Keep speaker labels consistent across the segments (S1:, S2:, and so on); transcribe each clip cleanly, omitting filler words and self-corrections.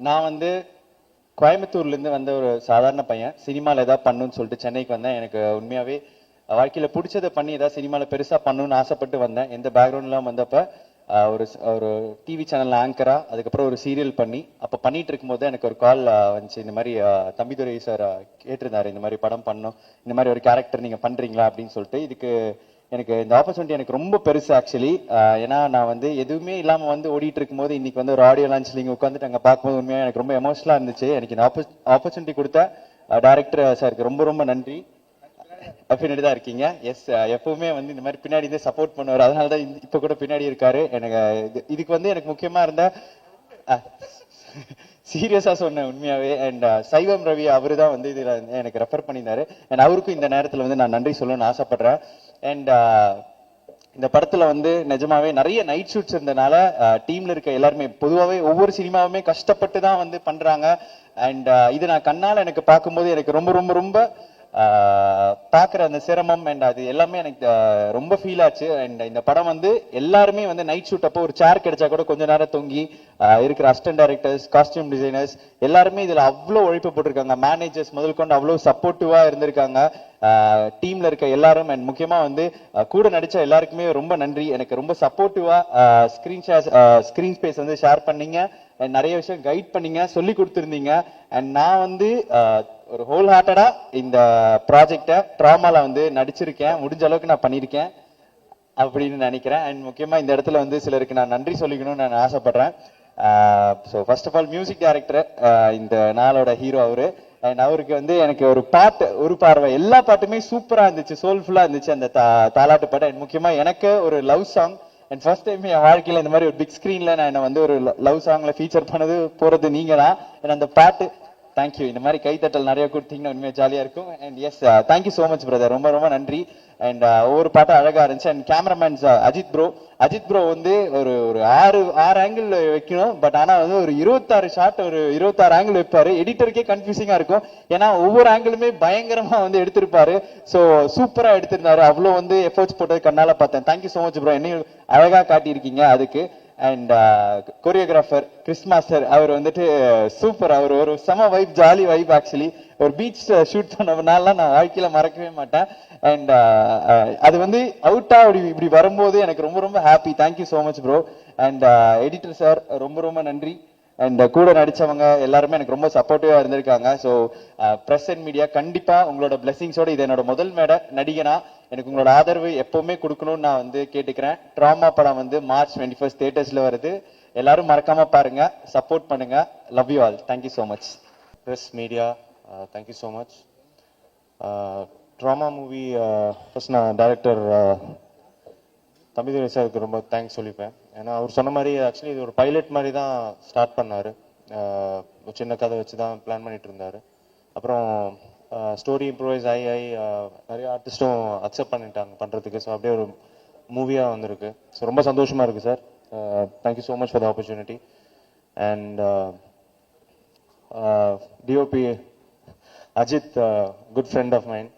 S1: நான் வந்து கோயம்புத்தூர்லேருந்து வந்த ஒரு சாதாரண பையன். சினிமாவில் ஏதாவது பண்ணணும்னு சொல்லிட்டு சென்னைக்கு வந்தேன். எனக்கு உண்மையாகவே வாழ்க்கையில் பிடிச்சதை பண்ணி ஏதாவது சினிமாவில் பெருசாக பண்ணணும்னு ஆசைப்பட்டு வந்தேன். எந்த பேக்ரவுண்ட்லாம் வந்தப்போ ஒரு ஒரு டிவி சேனலில் ஆங்கராக, அதுக்கப்புறம் ஒரு சீரியல் பண்ணி, அப்போ பண்ணிட்டு இருக்கும்போது எனக்கு ஒரு கால் வந்துச்சு. இந்த மாதிரி தம்பிதுரை சார் கேட்டிருந்தாரு, இந்த மாதிரி படம் பண்ணணும், இந்த மாதிரி ஒரு கேரக்டர் நீங்கள் பண்ணுறீங்களா அப்படின்னு சொல்லிட்டு. இதுக்கு எனக்கு இந்த ஆப்பர்ச்சுனிட்டி எனக்கு ரொம்ப பெருசு ஆக்சுவலி. ஏன்னா நான் வந்து எதுவுமே இல்லாமல் வந்து ஓடிட்டு இருக்கும்போது இன்னைக்கு வந்து ஒரு ஆடியோ லான்ச்சில் நீங்கள் உட்காந்துட்டு அங்கே பார்க்கும்போது உண்மையாக எனக்கு ரொம்ப எமோஷனலாக இருந்துச்சு. எனக்கு இந்த ஆப்பர்ச்சுனிட்டி கொடுத்த டைரக்டர் சாருக்கு ரொம்ப ரொம்ப நன்றி. பின்னாடி தான் இருக்கீங்க. எஸ், எப்பவுமே வந்து இந்த மாதிரி பின்னாடி தான் சப்போர்ட் பண்ணுவார். அதனால தான் இப்போ கூட பின்னாடி இருக்காரு. எனக்கு இதுக்கு வந்து எனக்கு முக்கியமா இருந்த சீரியஸா சொன்னேன் உண்மையாவே. அண்ட் சைவம் ரவி அவரு தான் வந்து இதுல எனக்கு ரெஃபர் பண்ணியிருந்தாரு. அண்ட் அவருக்கும் இந்த நேரத்தில் வந்து நான் நன்றி சொல்லணும்னு ஆசைப்படுறேன். அண்ட் இந்த படத்துல வந்து நிஜமாவே நிறைய நைட் ஷூட்ஸ் இருந்தனால டீம்ல இருக்க எல்லாருமே பொதுவாகவே ஒவ்வொரு சினிமாவுமே கஷ்டப்பட்டு தான் வந்து பண்றாங்க. அண்ட் இது நான் கண்ணால எனக்கு பார்க்கும்போது எனக்கு ரொம்ப ரொம்ப ரொம்ப பாக்குற அந்த சிரமம் அண்ட் அது எல்லாமே எனக்கு ரொம்ப ஃபீல் ஆச்சு. அண்ட் இந்த படம் வந்து எல்லாருமே வந்து நைட் ஷூட் அப்போ ஒரு சேர் கிடைச்சா கூட கொஞ்ச நேரம் தொங்கி இருக்கிற அசிஸ்டன்ட் டைரக்டர்ஸ், காஸ்டியூம் டிசைனர்ஸ் எல்லாருமே இதுல அவ்வளோ உழைப்பு போட்டிருக்காங்க. மேனேஜர்ஸ் முதல் கொண்டு அவ்வளோ சப்போர்ட்டிவா இருந்திருக்காங்க. டீம்ல இருக்க எல்லாரும் அண்ட் முக்கியமா வந்து கூட நடிச்ச எல்லாருக்குமே ரொம்ப நன்றி. எனக்கு ரொம்ப சப்போர்ட்டிவா ஸ்கிரீன் ஸ்பேஸ் வந்து ஷேர் பண்ணீங்க, நிறைய விஷயம் கைட் பண்ணீங்க, சொல்லி கொடுத்துருந்தீங்க. அண்ட் நான் வந்து ஒரு ஹோல் ஹார்ட்டடா இந்த ப்ராஜெக்டை ட்ராமால வந்து நடிச்சிருக்கேன். முடிஞ்ச அளவுக்கு நான் பண்ணியிருக்கேன் அப்படின்னு நினைக்கிறேன். அண்ட் முக்கியமா இந்த இடத்துல வந்து சிலருக்கு நான் நன்றி சொல்லிக்கணும்னு நான் ஆசைப்படுறேன். So first of all music director, இந்த நாளோட ஹீரோ அவரு. அண்ட் அவருக்கு வந்து எனக்கு ஒரு பாட்டு, ஒரு பார்வை, எல்லா பாட்டுமே சூப்பரா இருந்துச்சு, சோல்ஃபுல்லா இருந்துச்சு அந்த தாலாட்டு பாட்டு. அண்ட் முக்கியமா எனக்கு ஒரு love song. And first time என் வாழ்க்கையில இந்த மாதிரி ஒரு பிக் ஸ்கிரீன்ல நான் என்ன வந்து ஒரு லவ் சாங்ல ஃபீச்சர் பண்ணது போறது நீங்க தான். அண்ட் அந்த பாட்டு தேங்க்யூ. இந்த மாதிரி கைத்தட்டல் நிறைய கொடுத்தீங்கன்னா உண்மையாக ஜாலியா இருக்கும். And yes, thank you so much brother, ரொம்ப ரொம்ப நன்றி. அண்ட் ஒவ்வொரு பாட்டும் அழகா இருந்துச்சு. அண்ட் கேமராமேன் அஜித் ப்ரோ வந்து ஒரு ஒரு ஆறு ஆங்கிள் வைக்கணும். பட் ஆனா வந்து ஒரு 26 ஷாட், ஒரு 26 ஆங்கிள் வைப்பாரு. எடிட்டருக்கே கன்ஃபியூசிங்கா இருக்கும், ஏன்னா ஒவ்வொரு ஆங்கிளுமே பயங்கரமா வந்து எடுத்திருப்பாரு. ஸோ சூப்பரா எடுத்திருந்தாரு. அவ்வளோ வந்து எஃபர்ட்ஸ் போட்டது கண்ணால பார்த்தேன். தேங்க்யூ சோ மச் ப்ரோ, என்னையும் அழகா காட்டியிருக்கீங்க அதுக்கு. அண்ட் கொரியோகிராஃபர் கிறிஸ் மாஸ்டர், அவர் வந்துட்டு சூப்பர். அவர் ஒரு செம வைப், ஜாலி வைப். ஆக்சுவலி ஒரு பீச் ஷூட் பண்ணனால நான் வாழ்க்கையில மறக்கவே மாட்டேன். அண்ட் அது வந்து அவுட்டா இப்படி வரும்போது எனக்கு ரொம்ப ரொம்ப happy. Thank you so much bro. And editor sir ரொம்ப ரொம்ப நன்றி. அண்ட் கூட நடிச்சவங்க எல்லாருமே எனக்கு ரொம்ப சப்போர்ட்டிவா இருந்திருக்காங்க. ஸோ பிரஸ் அண்ட் மீடியா, கண்டிப்பா உங்களோட பிளெஸிங்ஸோட இது என்னோட முதல் மேடை நடிகனா. எனக்கு உங்களோட ஆதரவு எப்பவுமே கொடுக்கணும்னு நான் வந்து கேட்டுக்கிறேன். ட்ராமா படம் வந்து March 21 தியேட்டர்ஸ்ல வருது. எல்லாரும் மறக்காம பாருங்க, சப்போர்ட் பண்ணுங்க. Love you all. Thank you so much.
S2: Press media, thank you so much. Drama movie first நான் டைரக்டர் தம்பிதுரை சாருக்கு ரொம்ப தேங்க்ஸ் சொல்லிப்பேன். ஏன்னா அவர் சொன்ன மாதிரி ஆக்சுவலி இது ஒரு பைலட் மாதிரி தான் ஸ்டார்ட் பண்ணார். சின்ன கதை வச்சு தான் பிளான் பண்ணிட்டு இருந்தார். அப்புறம் ஸ்டோரி இம்ப்ரூவைஸ் ஆகி நிறைய ஆர்டிஸ்ட்டும் அக்செப்ட் பண்ணிட்டாங்க பண்ணுறதுக்கு. ஸோ அப்படியே ஒரு மூவியாக வந்திருக்கு. ஸோ ரொம்ப சந்தோஷமாக இருக்குது sir. Thank you so much for the opportunity. And DOP Ajith, good friend of mind,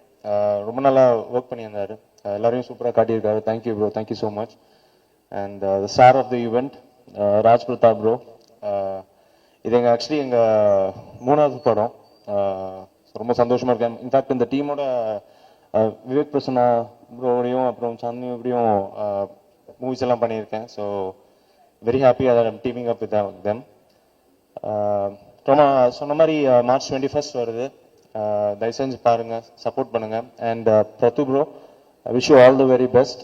S2: ரொம்ப நல்லா ஒர்க் பண்ணியிருந்தார். எல்லாரையும் சூப்பராக காட்டியிருக்காரு. Thank you bro, thank you so much. And the star of the event Raj Pratap bro. இது ஆக்சுவலி எங்கள் 3வது படம். ரொம்ப சந்தோஷமாக இருக்கேன். இன்ஃபேக்ட் இந்த டீமோட விவேக் பிரசன்னா ப்ரோடையும் அப்புறம் சாந்தினி எப்படியும் மூவிஸ் எல்லாம் பண்ணியிருக்கேன். So very happy that I'm teaming up with them. சொன்ன மாதிரி March 21 வருது. தயவு செஞ்சு பாருங்க, சப்போர்ட் பண்ணுங்க. And Prathu bro, I wish you all the very best.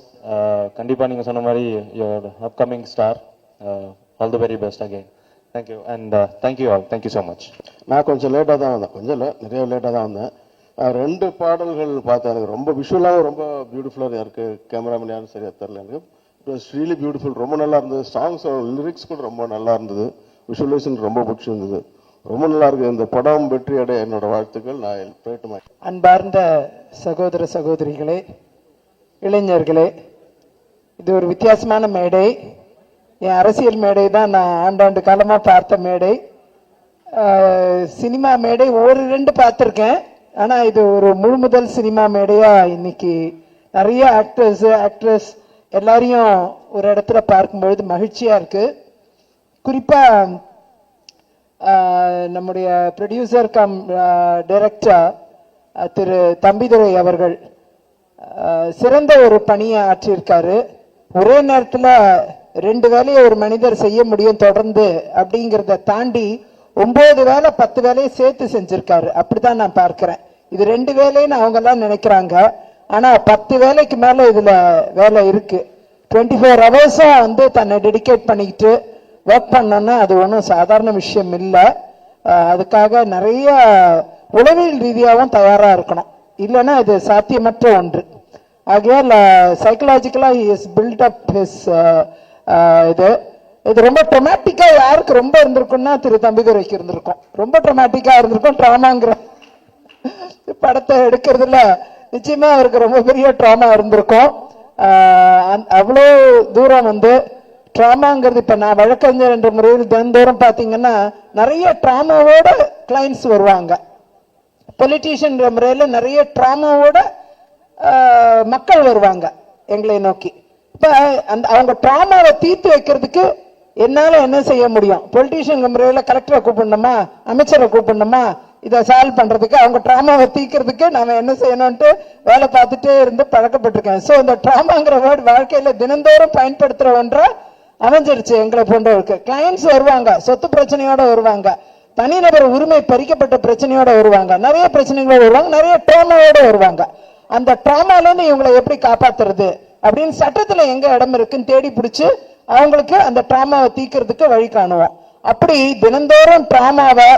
S2: கண்டிப்பாக நீங்கள் சொன்ன மாதிரி your upcoming star. All the very best again. Thank you and thank you all. Thank you so much.
S3: நான் கொஞ்சம் லேட்டாக தான் வந்தேன், கொஞ்சம் இல்லை நிறைய லேட்டாக தான் வந்தேன். 2 பாடல்கள் பார்த்தேன். எனக்கு ரொம்ப விஷுவலாகவும் ரொம்ப பியூட்டிஃபுல்லாக இருக்குது. கேமராமேன் யாரும் சரியாக தெரில எனக்கு. It was really beautiful. ரொம்ப நல்லா இருந்தது. சாங்ஸ் லிரிக்ஸ் கூட ரொம்ப நல்லா இருந்தது. விஷுவலைசேஷன் ரொம்ப பிடிச்சிருந்தது. ரொம்ப நல்லா இருக்குது. இந்த படம் வெற்றி அடைய என்னோட வாழ்த்துக்கள். நான் போயிட்டு.
S4: அன்பார்ந்த சகோதர சகோதரிகளே, இளைஞர்களே, இது ஒரு வித்தியாசமான மேடை. என் அரசியல் மேடை தான் நான் ஆண்டாண்டு காலமாக பார்த்த மேடை. சினிமா மேடை 1-2 பார்த்துருக்கேன். ஆனால் இது ஒரு முழுமுதல் சினிமா மேடையாக இன்னைக்கு நிறைய ஆக்ட்ரஸ் எல்லாரையும் ஒரு இடத்துல பார்க்கும்பொழுது மகிழ்ச்சியாக இருக்குது. குறிப்பாக நம்முடைய ப்ரொடியூசர் கம் டைரக்டர் திரு தம்பிதுரை அவர்கள் சிறந்த ஒரு பணியை ஆற்றியிருக்காரு. ஒரே நேரத்தில் 2 வேலையை ஒரு மனிதர் செய்ய முடியும் தொடர்ந்து அப்படிங்கிறத தாண்டி 9 வேலை 10 வேலையை சேர்த்து செஞ்சிருக்காரு. அப்படிதான் நான் பார்க்கிறேன். இது 2 வேலைன்னு அவங்க எல்லாம் நினைக்கிறாங்க. ஆனா 10 வேலைக்கு மேல இதுல வேலை இருக்கு. 24 ஹவர்ஸும் வந்து தன்னை டெடிகேட் பண்ணிக்கிட்டு ஒர்க் பண்ணோன்னா அது ஒன்றும் சாதாரண விஷயம் இல்லை. அதுக்காக நிறைய உளவியல் ரீதியாகவும் தயாரா இருக்கணும். இல்லைன்னா இது சாத்தியமற்ற ஒன்று. ஆகையால் சைக்கலாஜிக்கலா இஸ் பில்ட் அப் ஹிஸ் இது ரொம்ப ட்ரொமேட்டிக்கா யாருக்கு ரொம்ப இருந்திருக்கும்னா திரு தம்பிதுரைக்கு இருந்திருக்கும். ரொம்ப ட்ரொமேட்டிக்கா இருந்திருக்கும். ட்ராமாங்கிற படத்தை எடுக்கிறதுல நிச்சயமா அவருக்கு ரொம்ப பெரிய ட்ராமா இருந்திருக்கும். அவ்வளோ தூரம் வந்து ட்ராமாங்கிறது இப்ப நான் வழக்கறிஞர் என்ற முறையில் தினந்தோறும் பாத்தீங்கன்னா நிறைய ட்ராமாவோட கிளைண்ட்ஸ் வருவாங்க. பொலிட்டீஷியன் முறையில் நிறைய ட்ராமாவோட மக்கள் வருவாங்க எங்களை நோக்கி. இப்ப அவங்க ட்ராமாவை தீர்த்து வைக்கிறதுக்கு என்னால என்ன செய்ய முடியும்? பொலிட்டீஷியன் முறையில் கலெக்டரை கூப்பிடணுமா, அமைச்சரை கூப்பிடணுமா, இதை சால்வ் பண்றதுக்கு அவங்க ட்ராமாவை தீர்க்கிறதுக்கு நாம என்ன செய்யணும்ட்டு வேலை பார்த்துட்டே இருந்து பழக்கப்பட்டிருக்கேன். ஸோ இந்த ட்ராமாங்கிற வேர்டு வாழ்க்கையில தினந்தோறும் பயன்படுத்துற ஒன்றா அமைஞ்சிருச்சு எங்களை போன்றவருக்கு. கிளைண்ட்ஸ் வருவாங்க, சொத்து பிரச்சனையோட வருவாங்க, தனிநபர் உரிமை பறிக்கப்பட்ட பிரச்சனையோட வருவாங்க, நிறைய பிரச்சனைகளோட வருவாங்க, நிறைய ட்ராமாவோட வருவாங்க. அந்த ட்ராமால இருந்து இவங்களை எப்படி காப்பாத்துறது அப்படின்னு சட்டத்துல எங்க இடம் இருக்குன்னு தேடி பிடிச்சு அவங்களுக்கு அந்த ட்ராமாவை தீர்க்கிறதுக்கு வழி காணுவோம். அப்படி தினந்தோறும் ட்ராமாவை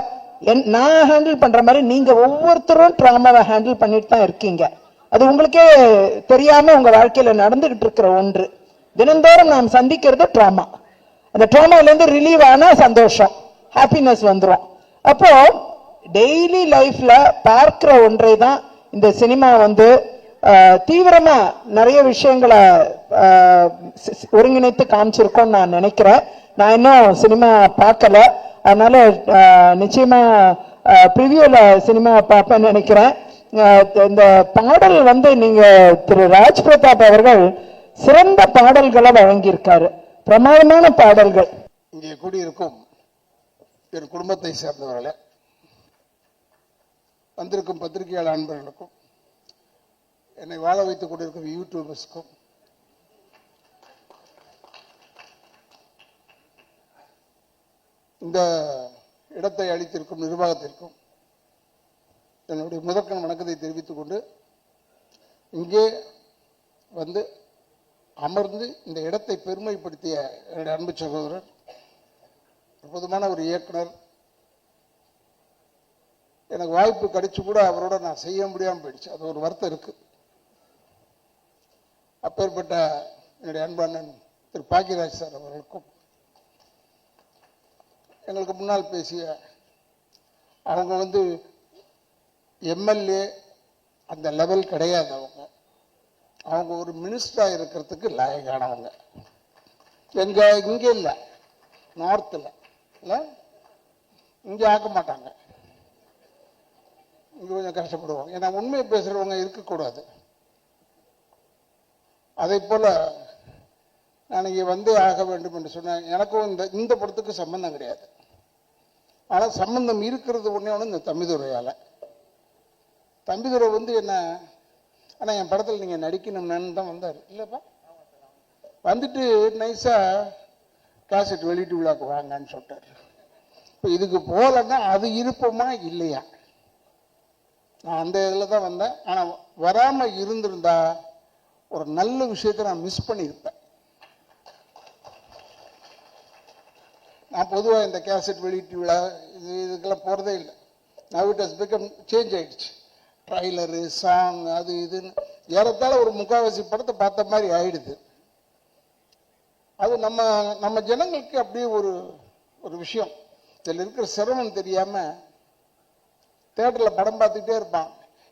S4: நான் ஹேண்டில் பண்ற மாதிரி நீங்க ஒவ்வொருத்தரும் ட்ராமாவை ஹேண்டில் பண்ணிட்டு தான் இருக்கீங்க. அது உங்களுக்கே தெரியாம உங்க வாழ்க்கையில நடந்துகிட்டு இருக்கிற ஒன்று. தினந்தோறும் நாம் சந்திக்கிறது ட்ராமா. அந்த ட்ராமால இருந்து ரிலீவ் ஆனா சந்தோஷம், ஹாப்பினஸ் வந்துடும். அப்போ டெய்லி லைஃப்ல பார்க்கிற ஒன்றை தான் இந்த சினிமா வந்து தீவிரமா நிறைய விஷயங்களை ஒருங்கிணைத்து காமிச்சிருக்கோம் நான் நினைக்கிறேன். நான் இன்னும் சினிமா பார்க்கல, அதனால நிச்சயமா ப்ரிவியூல சினிமா பார்ப்பேன்னு நினைக்கிறேன். இந்த பாடல் வந்து நீங்க திரு ராஜ் பிரதாப் அவர்கள் சிறந்த பாடல்களை வழங்கியிருக்காரு, பிரமாதமான பாடல்கள்.
S5: இங்கே கூடியிருக்கும் என் குடும்பத்தை சேர்ந்தவர்களே, வந்திருக்கும் பத்திரிகையாளர் அன்பர்களுக்கும், என்னை வாழ வைத்துக் கொண்டிருக்கும் யூடியூபர்ஸ்க்கும், இந்த இடத்தை அளித்திருக்கும் நிர்வாகத்திற்கும் என்னுடைய முதற்கண் வணக்கத்தை தெரிவித்துக் கொண்டு, இங்கே வந்து அமர்ந்து இந்த இடத்தை பெருமைப்படுத்திய என்னுடைய அன்பு சகோதரர், அற்புதமான ஒரு இயக்குனர், எனக்கு வாய்ப்பு கிடைச்சு கூட அவரோட நான் செய்ய முடியாமல் போயிடுச்சு. அது ஒரு வருத்தம் இருக்கு. அப்பேற்பட்ட என்னுடைய அன்பண்ணன் திரு பாக்கியராஜ் சார் அவர்களுக்கும், எங்களுக்கு முன்னால் பேசிய அவங்க வந்து எம்எல்ஏ அந்த லெவல் கிடையாது. அவங்க ஒரு மினிஸ்டரா இருக்கிறதுக்கு லாயக்கானவங்க. இங்க இல்லை, நார்த்தில் இல்லை, இங்கே ஆக்க மாட்டாங்க. இங்கே கொஞ்சம் கஷ்டப்படுவாங்க. ஏன்னா உண்மையை பேசுறவங்க இருக்கக்கூடாது. அதே போல நான் இங்கே வந்து ஆக வேண்டும் என்று சொன்னேன். எனக்கும் இந்த படத்துக்கு சம்பந்தம் கிடையாது. ஆனால் சம்பந்தம் இருக்கிறது ஒன்றே ஒன்று இந்த தம்பிதுரையால. தம்பிதுரை வந்து என்ன, ஆனால் என் படத்தில் நீங்கள் நடிக்கணும்னு தான் வந்தார். இல்லைப்பா, வந்துட்டு நைஸா கேசட் வெளியிட்டு விழாக்கு வாங்கன்னு சொல்லிட்டார். இப்போ இதுக்கு போகலன்னா அது இருப்போமா இல்லையா? நான் அந்த இதில் தான் வந்தேன். ஆனால் வராமல் இருந்திருந்தா ஒரு நல்ல விஷயத்தை நான் மிஸ் பண்ணியிருப்பேன். நான் பொதுவாக இந்த கேசட் வெளியீட்டு விழா இதுக்கெல்லாம் போகிறதே இல்லை. Now it has become change ஆயிடுச்சு. ட்ரைலரு, சாங், அது இதுன்னு ஏறத்தாழ ஒரு முக்காவாசி படத்தை பார்த்த மாதிரி ஆயிடுது. அது நம்ம ஜனங்களுக்கு அப்படியே ஒரு விஷயம். இதில் இருக்கிற சிரமம் தெரியாம தேட்டரில் படம் பார்த்துக்கிட்டே இருப்பான்.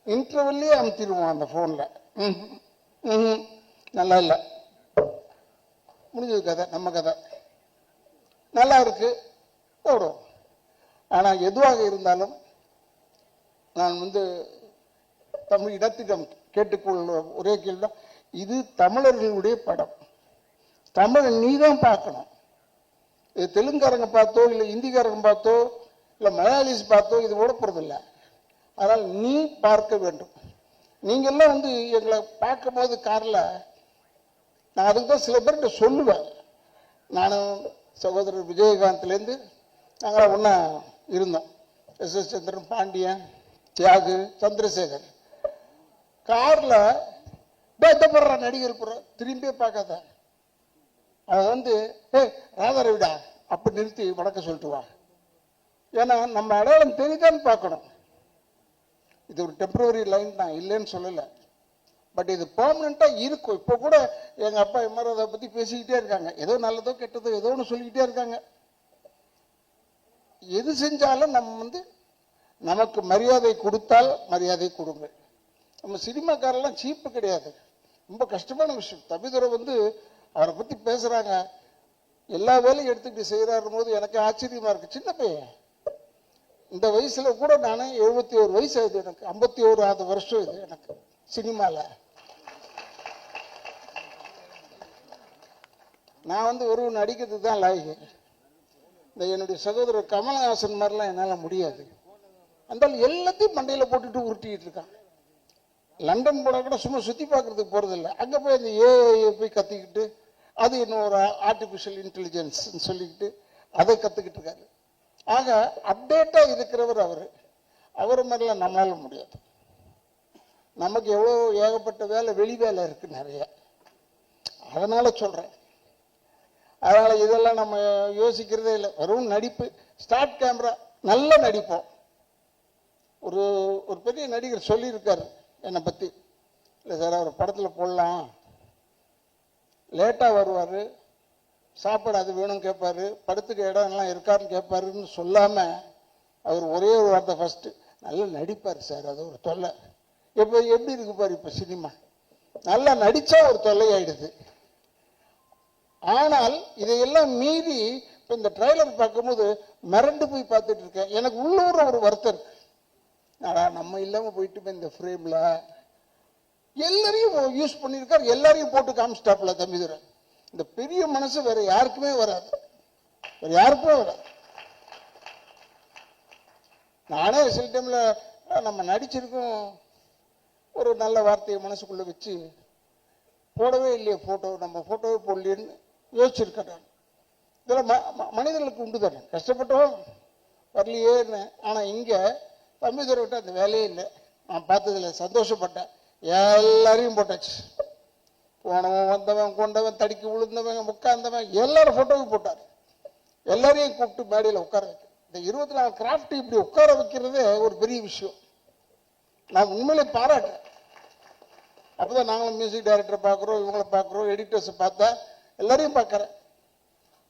S5: இன்டர்வெல்லே அமுத்திடுவான் அந்த ஃபோனில். நல்லா இல்லை, முடிஞ்சது கதை, நம்ம கதை நல்லா இருக்கு ஓடும். ஆனால் எதுவாக இருந்தாலும் நான் வந்து தமிழ் இடத்திடம் கேட்டுக்கொள்ள ஒரே கேள்வி, இது தமிழர்களுடைய படம், தமிழ் நீ தான் பார்க்கணும். இது தெலுங்குக்காரங்க பார்த்தோ இல்லை இந்திக்காரங்க பார்த்தோ இல்லை மலையாளிஸ் பார்த்தோம் இது ஓட போகிறதில்ல. அதனால் நீ பார்க்க வேண்டும். நீங்கள்லாம் வந்து எங்களை பார்க்கும்போது காரில் நான் அதுக்கு தான் சில பேர்கிட்ட சொல்லுவேன். நானும் சகோதரர் விஜயகாந்த்லேருந்து நாங்களாம் ஒன்றா இருந்தோம். எஸ் சந்திரன், பாண்டியன், தியாகு, சந்திரசேகர். காரில் பயத்தப்படுற நடிகர் புற திரும்பியே பார்க்காத. அவன் வந்து ராதார விடா அப்படி நிறுத்தி வணக்கம் சொல்லிட்டு வா. ஏன்னா நம்ம அடையாளம் தெரியுதான்னு பார்க்கணும். இது ஒரு டெம்பரரி லைன் தான், இல்லைன்னு சொல்லலை. பட் இது பெர்மனெண்ட்டாக இருக்கும். இப்போ கூட எங்கள் அப்பா எம்ஆர் அதை பற்றி பேசிக்கிட்டே இருக்காங்க. ஏதோ நல்லதோ கெட்டதோ ஏதோ ஒன்று சொல்லிக்கிட்டே இருக்காங்க. எது செஞ்சாலும் நம்ம வந்து நமக்கு மரியாதை கொடுத்தால் மரியாதை கொடுங்க. நம்ம சினிமாக்காரெல்லாம் சீப்பு கிடையாது. ரொம்ப கஷ்டமான விஷயம். தம்பிதுரை வந்து அவரை பற்றி பேசுகிறாங்க, எல்லா வேலையும் எடுத்துக்கிட்டு செய்கிறாரு போது எனக்கு ஆச்சரியமாக இருக்குது. சின்ன பையன் இந்த வயசுல கூட நான் 71 வயசு ஆகுது எனக்கு. 51வது வருஷம் இது எனக்கு சினிமாவில். நான் வந்து ஒரு நடிக்கிறது தான் லாய்க்கு. இந்த என்னுடைய சகோதரர் கமலஹாசன் மாதிரிலாம் என்னால் முடியாது. அந்த எல்லாத்தையும் மண்டையில் போட்டுட்டு உருட்டிக்கிட்டு இருக்கான். லண்டன் போனால் கூட சும்மா சுற்றி பார்க்கறதுக்கு போகிறதில்ல. அங்கே போய் அந்த ஏஐ போய் கற்றுக்கிட்டு அது இன்னொரு ஆர்டிஃபிஷியல் இன்டெலிஜென்ஸ் சொல்லிக்கிட்டு அதை கற்றுக்கிட்டு இருக்காரு. ஆக அப்டேட்டாக இருக்கிறவர் அவர் மாதிரிலாம் நம்மளால முடியாது. நமக்கு எவ்வளோ ஏகப்பட்ட வேலை, வெளி வேலை இருக்கு நிறைய. அதனால சொல்கிறேன். அதனால் இதெல்லாம் நம்ம யோசிக்கிறதே இல்லை. வெறும் நடிப்பு, ஸ்டார்ட் கேமரா, நல்ல நடிப்போம். ஒரு பெரிய நடிகர் சொல்லியிருக்காரு என்னை பற்றி. இல்லை சார், அவர் படத்தில் போடலாம், லேட்டாக வருவார், சாப்பாடு அது வேணும் கேட்பாரு, படுத்துக்க இடம் எல்லாம் இருக்காருன்னு கேட்பாருன்னு சொல்லாமல் அவர் ஒரே ஒரு வார்த்தை ஃபஸ்ட்டு, நல்லா நடிப்பார் சார், அது ஒரு தொல்லை. இப்போ எப்படி இருக்கு பாரு இப்போ சினிமா, நல்லா நடித்தா ஒரு தொல்லை ஆயிடுது. ஆனால் இதையெல்லாம் மீறி இப்போ இந்த ட்ரைலர் பார்க்கும்போது மிரண்டு போய் பார்த்துட்டு இருக்கேன். எனக்கு உள்ளூர் ஒரு வருத்தம் இருக்கு. நம்ம இல்லாமல் போயிட்டு இந்த ஃப்ரேமில் எல்லாரையும் யூஸ் பண்ணியிருக்காரு, எல்லாரையும் போட்டு காமிச்சிட்டாப்புல தம்பிதுரை. இந்த பெரிய மனசு வேற யாருக்குமே வராது, வேற யாருக்குமே வராது. நானே சில டைம்ல நம்ம நடிச்சிருக்கோம், ஒரு நல்ல வார்த்தையை மனசுக்குள்ள வச்சு போடவே இல்லையே போட்டோ, நம்ம போட்டோவே போடலையேன்னு யோசிச்சிருக்கேன் நான். இதெல்லாம் மனிதர்களுக்கு உண்டு தானே, கஷ்டப்பட்டோம் வரலையேன்னு. ஆனால் இங்கே தம்பிதுரை விட்ட அந்த வேலையே இல்லை. நான் பார்த்ததில்ல, சந்தோஷப்பட்டேன். எல்லாரையும் போட்டாச்சு. போனவன், வந்தவன், கொண்டவன், தடிக்கி விழுந்தவன், உட்கார்ந்தவன், எல்லாரும் போட்டோவும் போட்டார். எல்லாரையும் கூப்பிட்டு மேடையில் உட்கார வைக்க. இந்த 24 கிராஃப்ட் இப்படி உட்கார வைக்கிறதே ஒரு பெரிய விஷயம். நான் உண்மையிலே பாராட்டுறேன். அப்போதான் நாங்களும் மியூசிக் டைரக்டரை பார்க்குறோம், இவங்களை பார்க்குறோம், எடிட்டர்ஸை பார்த்தா எல்லாரையும் பார்க்குறேன்.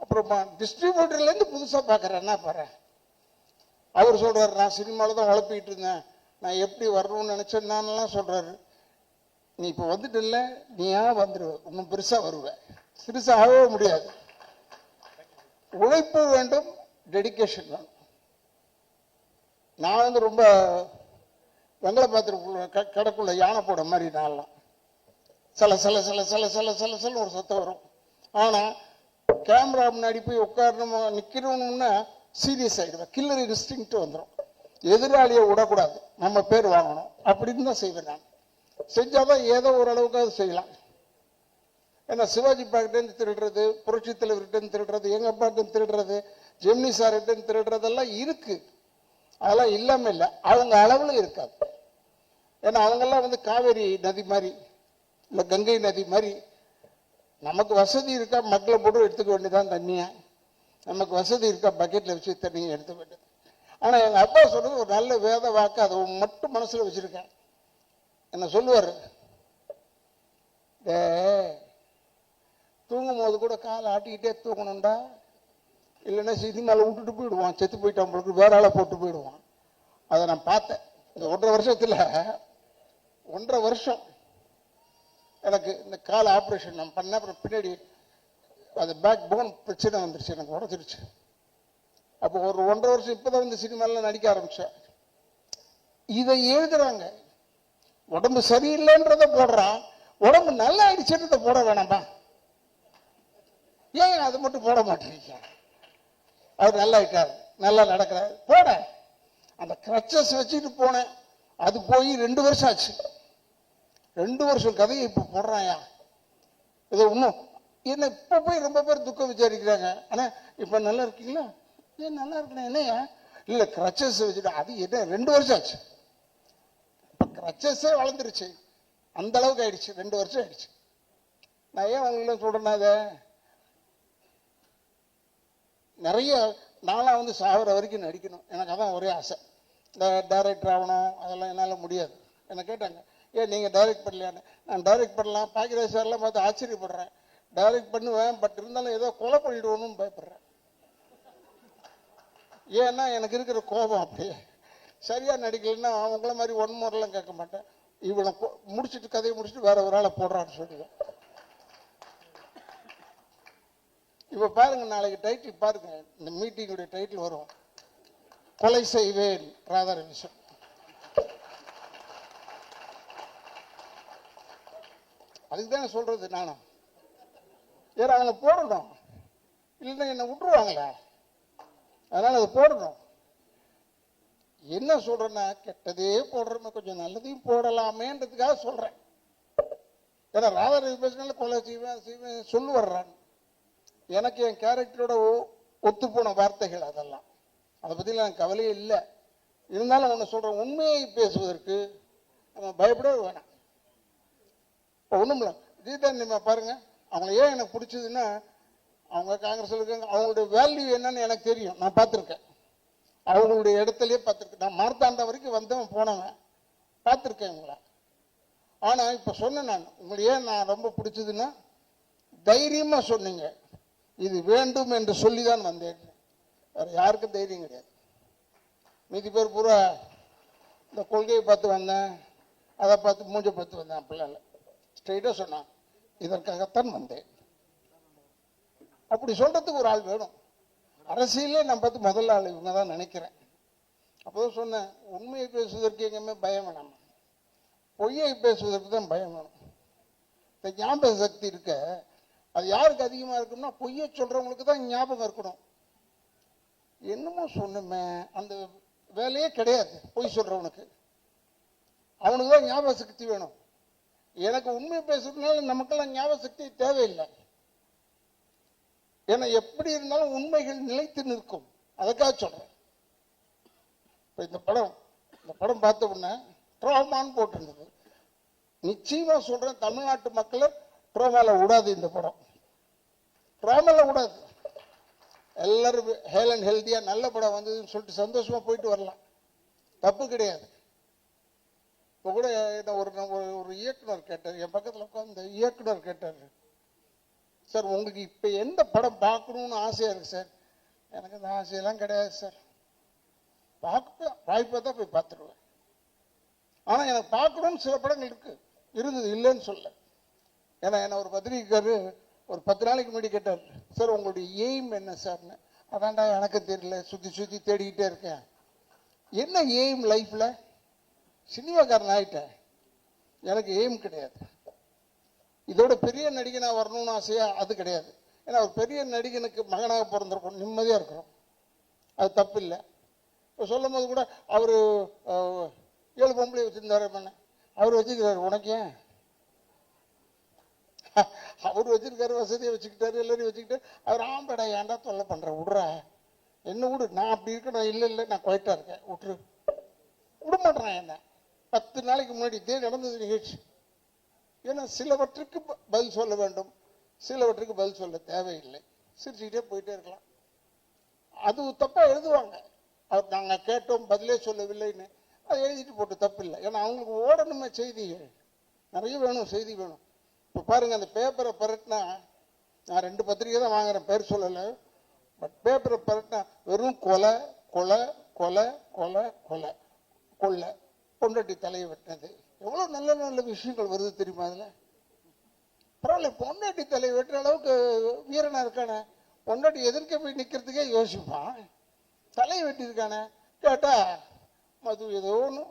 S5: அப்புறமா டிஸ்ட்ரிபியூட்டர்லேருந்து புதுசாக பார்க்குறேன். என்ன பாரு, அவர் சொல்கிறாரு, நான் சினிமாவில் தான் உழப்பிக்கிட்டு இருந்தேன், நான் எப்படி வரணும்னு நினச்சேன்னான்லாம் சொல்கிறாரு. நீ இப்போ வந்துட்டு இல்லை, நீயா வந்துடுவ, இன்னும் பெருசாக வருவேன், சிறுசாகவே முடியாது. உழைப்பு வேண்டும், டெடிக்கேஷன் வேணும். நான் வந்து ரொம்ப வெங்கல பாத்திரக்குள்ள கடக்குள்ள யானை போட மாதிரி நான்லாம் சில சில சில சில சில சில சில ஒரு சத்தம் வரும். ஆனால் கேமரா முன்னாடி போய் உட்காரணும், நிற்கணும்னா சீரியஸ் ஆகிடுவேன். கில்லர் இன்ஸ்டிங்க்ட் வந்துடும். எதிராளியை விடக்கூடாது, நம்ம பேர் வாங்கணும் அப்படின்னு தான் செய்வேன். நான் செஞ்சாதான் ஏதோ ஓரளவுக்கு செய்யலாம். ஏன்னா சிவாஜி பாக்கிட்டேருந்து திருடுறது, புரட்சி தலைவர்கிட்ட திருடுறது, எங்க அப்பாட்ட திருடுறது, ஜெமினி சார்கிட்ட திருடுறதெல்லாம் இருக்கு. அதெல்லாம் இல்லாம இல்லை, அவங்க அளவுல இருக்காது. ஏன்னா அவங்கெல்லாம் வந்து காவேரி நதி மாதிரி, இல்லை கங்கை நதி மாதிரி. நமக்கு வசதி இருக்கா, மக்களை போட்டு எடுத்துக்க வேண்டியதான் தண்ணியை. நமக்கு வசதி இருக்கா, பக்கெட்ல வச்சு தண்ணியை எடுத்துக்க வேண்டியது. ஆனா எங்க அப்பா சொல்றது ஒரு நல்ல வேத வாக்கு, அதை மட்டும் மனசுல வச்சிருக்கேன். என்ன சொல்லுவாரு, தூங்கும் போது கூட காலை ஆட்டிக்கிட்டே தூங்கணும்டா, இல்லைன்னா சினிமாவில் விட்டுட்டு போயிடுவான், செத்து போயிட்டான் பொழுது வேற ஆளை போட்டு போயிடுவான். அதை நான் பார்த்தேன். இந்த 1.5 வருஷத்துல 1.5 வருஷம் எனக்கு இந்த கால் ஆப்ரேஷன் நான் பண்ண. அப்புறம் பின்னாடி அது பேக் போன் பிரச்சனை வந்துருச்சு, எனக்கு உடச்சிருச்சு. அப்போ ஒரு 1.5 வருஷம் இப்போதான் வந்து சினிமாலாம் நடிக்க ஆரம்பிச்சேன். இதை எழுதுறாங்க, உடம்பு சரியில்லைன்றத போடுறான், உடம்பு நல்லா ஆயிடுச்சுன்றத போட வேணாமா? ஏன் அது மட்டும் போட மாட்டேங்க? அவர் நல்லா ஆயிட்டார், நல்லா நடக்கிறாரு போட. அந்த கிரச்சஸ் வச்சுட்டு போனேன், அது போய் 2 வருஷம் ஆச்சு. 2 வருஷம் கதையை இப்ப போடுறாயா? இதை இன்னும் என்ன இப்ப போய் ரொம்ப பேர் துக்கம் விசாரிக்கிறாங்க. ஆனா இப்ப நல்லா இருக்கீங்களா? ஏன் நல்லா இருக்கணும் என்னையா? இல்ல கிரச்சஸ் வச்சுட்டு அது என்ன 2 வருஷம் ஆச்சு. இப்ப கிரச்சஸே வளர்ந்துருச்சு, அந்த அளவுக்கு ஆயிடுச்சு. 2 வருஷம் ஆயிடுச்சு. நான் ஏன் உங்களுக்கு சொல்றேன்னா, அதை நிறைய நாளா வந்து சாகிற வரைக்கும் நடிக்கணும், எனக்கு அதான் ஒரே ஆசை. இந்த டைரக்டர் ஆகணும் அதெல்லாம் என்னால் முடியாது. என்னை கேட்டாங்க, ஏன் நீங்கள் டைரக்ட் பண்ணலையான்னு. நான் டைரக்ட் பண்ணலாம், பாக்கியராஜ் சார்லாம் பார்த்து ஆச்சரியப்படுறேன். டைரக்ட் பண்ணுவேன், பட் இருந்தாலும் ஏதோ கொலை பண்ணிடுவோன்னு பயப்படுறேன். ஏன்னா எனக்கு இருக்கிற கோபம் அப்படியே. சரியாக நடிக்கலைன்னா அவங்கள மாதிரி 1 முறைலாம் கேட்க மாட்டேன். இவனை முடிச்சுட்டு கதையை முடிச்சுட்டு வேற ஒரு ஆளை போடுறான்னு சொல்லுவேன். இப்ப பாருங்க, நாளைக்கு டைட்டில் பாருங்க, இந்த மீட்டிங்குடைய டைட்டில் வரும், கொலை செய்வேன் ராதாரவிசன். அதுக்கு தானே சொல்றது நானும். ஏன்னா அவங்க போடணும், இல்லைன்னா என்ன விட்டுருவாங்களே, அதனால அதை போடணும். என்ன சொல்றேன்னா, கெட்டதே போடுறோமே, கொஞ்சம் நல்லதையும் போடலாமேன்றதுக்காக சொல்றேன். ஏன்னா ராதாரவி பேசினால கொலை செய்வேன் சொல்லு வர்றான். எனக்கு என் கேரக்டரோட ஒத்து போன வார்த்தைகள் அதெல்லாம், அதை பத்தி எனக்கு கவலையே இல்லை. இருந்தாலும் ஒன்று சொல்றேன், உண்மையை பேசுவதற்கு நம்ம பயப்படவே வேணாம். இப்போ ஒன்றும் இல்லை, ஜீதன் நீங்க பாருங்க, அவங்கள ஏன் எனக்கு பிடிச்சதுன்னா, அவங்க காங்கிரஸ்ல இருக்காங்க, அவங்களுடைய வேல்யூ என்னன்னு எனக்கு தெரியும், நான் பார்த்துருக்கேன். அவங்களுடைய இடத்துலயே பார்த்துருக்கேன். நான் மார்த்தாண்டா வரைக்கும் வந்தவன் போனவன், பார்த்துருக்கேன் இவங்கள. ஆனா இப்ப சொன்னேன் நான், உங்களை ஏன் நான் ரொம்ப பிடிச்சதுன்னா, தைரியமா சொன்னீங்க, இது வேண்டும் என்று சொல்லிதான் வந்தேன். வேற யாருக்கும் தைரியம் கிடையாது. மீதி பேர் பூரா இந்த கொள்கையை பார்த்து வந்தேன், அதை பார்த்து மூஞ்ச பார்த்து வந்தேன். அப்படிலாம் இல்லை, ஸ்ட்ரெயிட்டா சொன்னான், இதற்காகத்தான் வந்தேன். அப்படி சொல்றதுக்கு ஒரு ஆள் வேணும். அரசியலே நான் பார்த்து முதல்ல ஆள் இவங்க தான் நினைக்கிறேன். அப்போதான் சொன்னேன், உண்மையை பேசுவதற்கு எங்கேயுமே பயம் வேணாம், பொய்யை பேசுவதற்கு தான் பயம் வேணும். இந்த ஞாபக சக்தி இருக்க, அது யாருக்கு அதிகமா இருக்கும்னா, பொய்யை சொல்றவங்களுக்கு தான் ஞாபகம் இருக்கணும். என்னமோ சொன்னுமே, அந்த வேலையே கிடையாது பொய் சொல்றவனுக்கு, அவனுக்கு தான் ஞாபக சக்தி வேணும். எனக்கு உண்மை பேசுறதுனால நமக்கெல்லாம் ஞாபக சக்தி தேவையில்லை. ஏன்னா எப்படி இருந்தாலும் உண்மைகள் நிலைத்து நிற்கும், அதுக்காக சொல்றேன். இந்த படம் பார்த்த உடனே ட்ராமான்னு போட்டிருந்தது. நிச்சயமா சொல்றேன், தமிழ்நாட்டு மக்களை ட்ராமால விடாது. இந்த படம் ட்ராமால விடாது. எல்லாரும் ஹெல் அண்ட் ஹெல்த்தியா நல்ல படம் வந்ததுன்னு சொல்லிட்டு சந்தோஷமா போயிட்டு வரலாம், தப்பு கிடையாது. இப்போ கூட ஒரு இயக்குனர் கேட்டார், என் பக்கத்தில் உட்காந்து இயக்குனர் கேட்டார், சார் உங்களுக்கு இப்ப எந்த படம் பார்க்கணும்னு ஆசையா இருக்கு சார்? எனக்கு அந்த ஆசையெல்லாம் கிடையாது சார், வாய்ப்பா தான் போய் பார்த்துருவேன். ஆனா எனக்கு பார்க்கணும்னு சில படங்கள் இருந்தது, இல்லைன்னு சொல்ல. ஏன்னா என்ன ஒரு பத்திரிகைக்காரு ஒரு 10 நாளைக்கு முன்னாடி கேட்டார், சார் உங்களுடைய எய்ம் என்ன சார்னு. அதான்டா எனக்கு தெரியல, சுத்தி சுத்தி தேடிக்கிட்டே இருக்கேன். என்ன எய்ம் லைஃப்ல? சினிமாக்காரன் ஆயிட்டேன், எனக்கு எய்ம் கிடையாது. இதோட பெரிய நடிகனா வரணும்னு ஆசையா? அது கிடையாது. ஏன்னா ஒரு பெரிய நடிகனுக்கு மகனாக பிறந்திருக்கணும், நிம்மதியா இருக்கிறோம், அது தப்பு இல்லை. இப்போ சொல்லும் போது கூட அவரு 7 பொம்பளை வச்சிருந்தாரு, அவர் வச்சுக்கிறாரு, உனக்கு ஏன்? அவர் வச்சிருக்காரு, வசதியை வச்சுக்கிட்டாரு, எல்லாரையும் வச்சுக்கிட்டாரு. அவர் ஆம்படா ஏன்டா தொல்லை பண்ற, விடுறா என்ன விடு, நான் அப்படி இருக்கேன், இல்லை நான் குவைட்டா இருக்கேன், விட்டுரு, விட மாட்டேன். என்ன 10 நாளைக்கு முன்னாடி இதே நடந்தது நிகழ்ச்சி. ஏன்னா சிலவற்றுக்கு பதில் சொல்ல வேண்டும், சிலவற்றுக்கு பதில் சொல்ல தேவையில்லை, சிரிச்சுக்கிட்டே போயிட்டே இருக்கலாம். அது தப்பா எழுதுவாங்க, அவர் நாங்க கேட்டோம் பதிலே சொல்லவில்லைன்னு, அதை எழுதிட்டு போட்டு தப்பு இல்லை. ஏன்னா அவங்களுக்கு ஓடணுமே, செய்தி நிறைய வேணும், செய்தி வேணும். இப்போ பாருங்க, அந்த பேப்பரை பரட்டினா, நான் 2 பத்திரிகை தான் வாங்குறேன், பேர் சொல்லலை, பட் பேப்பரை பரட்டினா வெறும் கொலை கொலை கொலை கொலை கொலை கொள்ளை, பொண்டாட்டி தலையை வெட்டினது, எவ்வளவு நல்ல நல்ல விஷயங்கள் வருது தெரியுமா? அதுல பரவாயில்ல, பொண்டாட்டி தலையை வெட்டுற அளவுக்கு வீரனா இருக்கானே, பொண்டாட்டி எதிர்க்க போய் நிக்கிறதுக்கே யோசிப்பான், தலையை வெட்டியிருக்கானே. கேட்டா மது ஏதோ ஒன்று,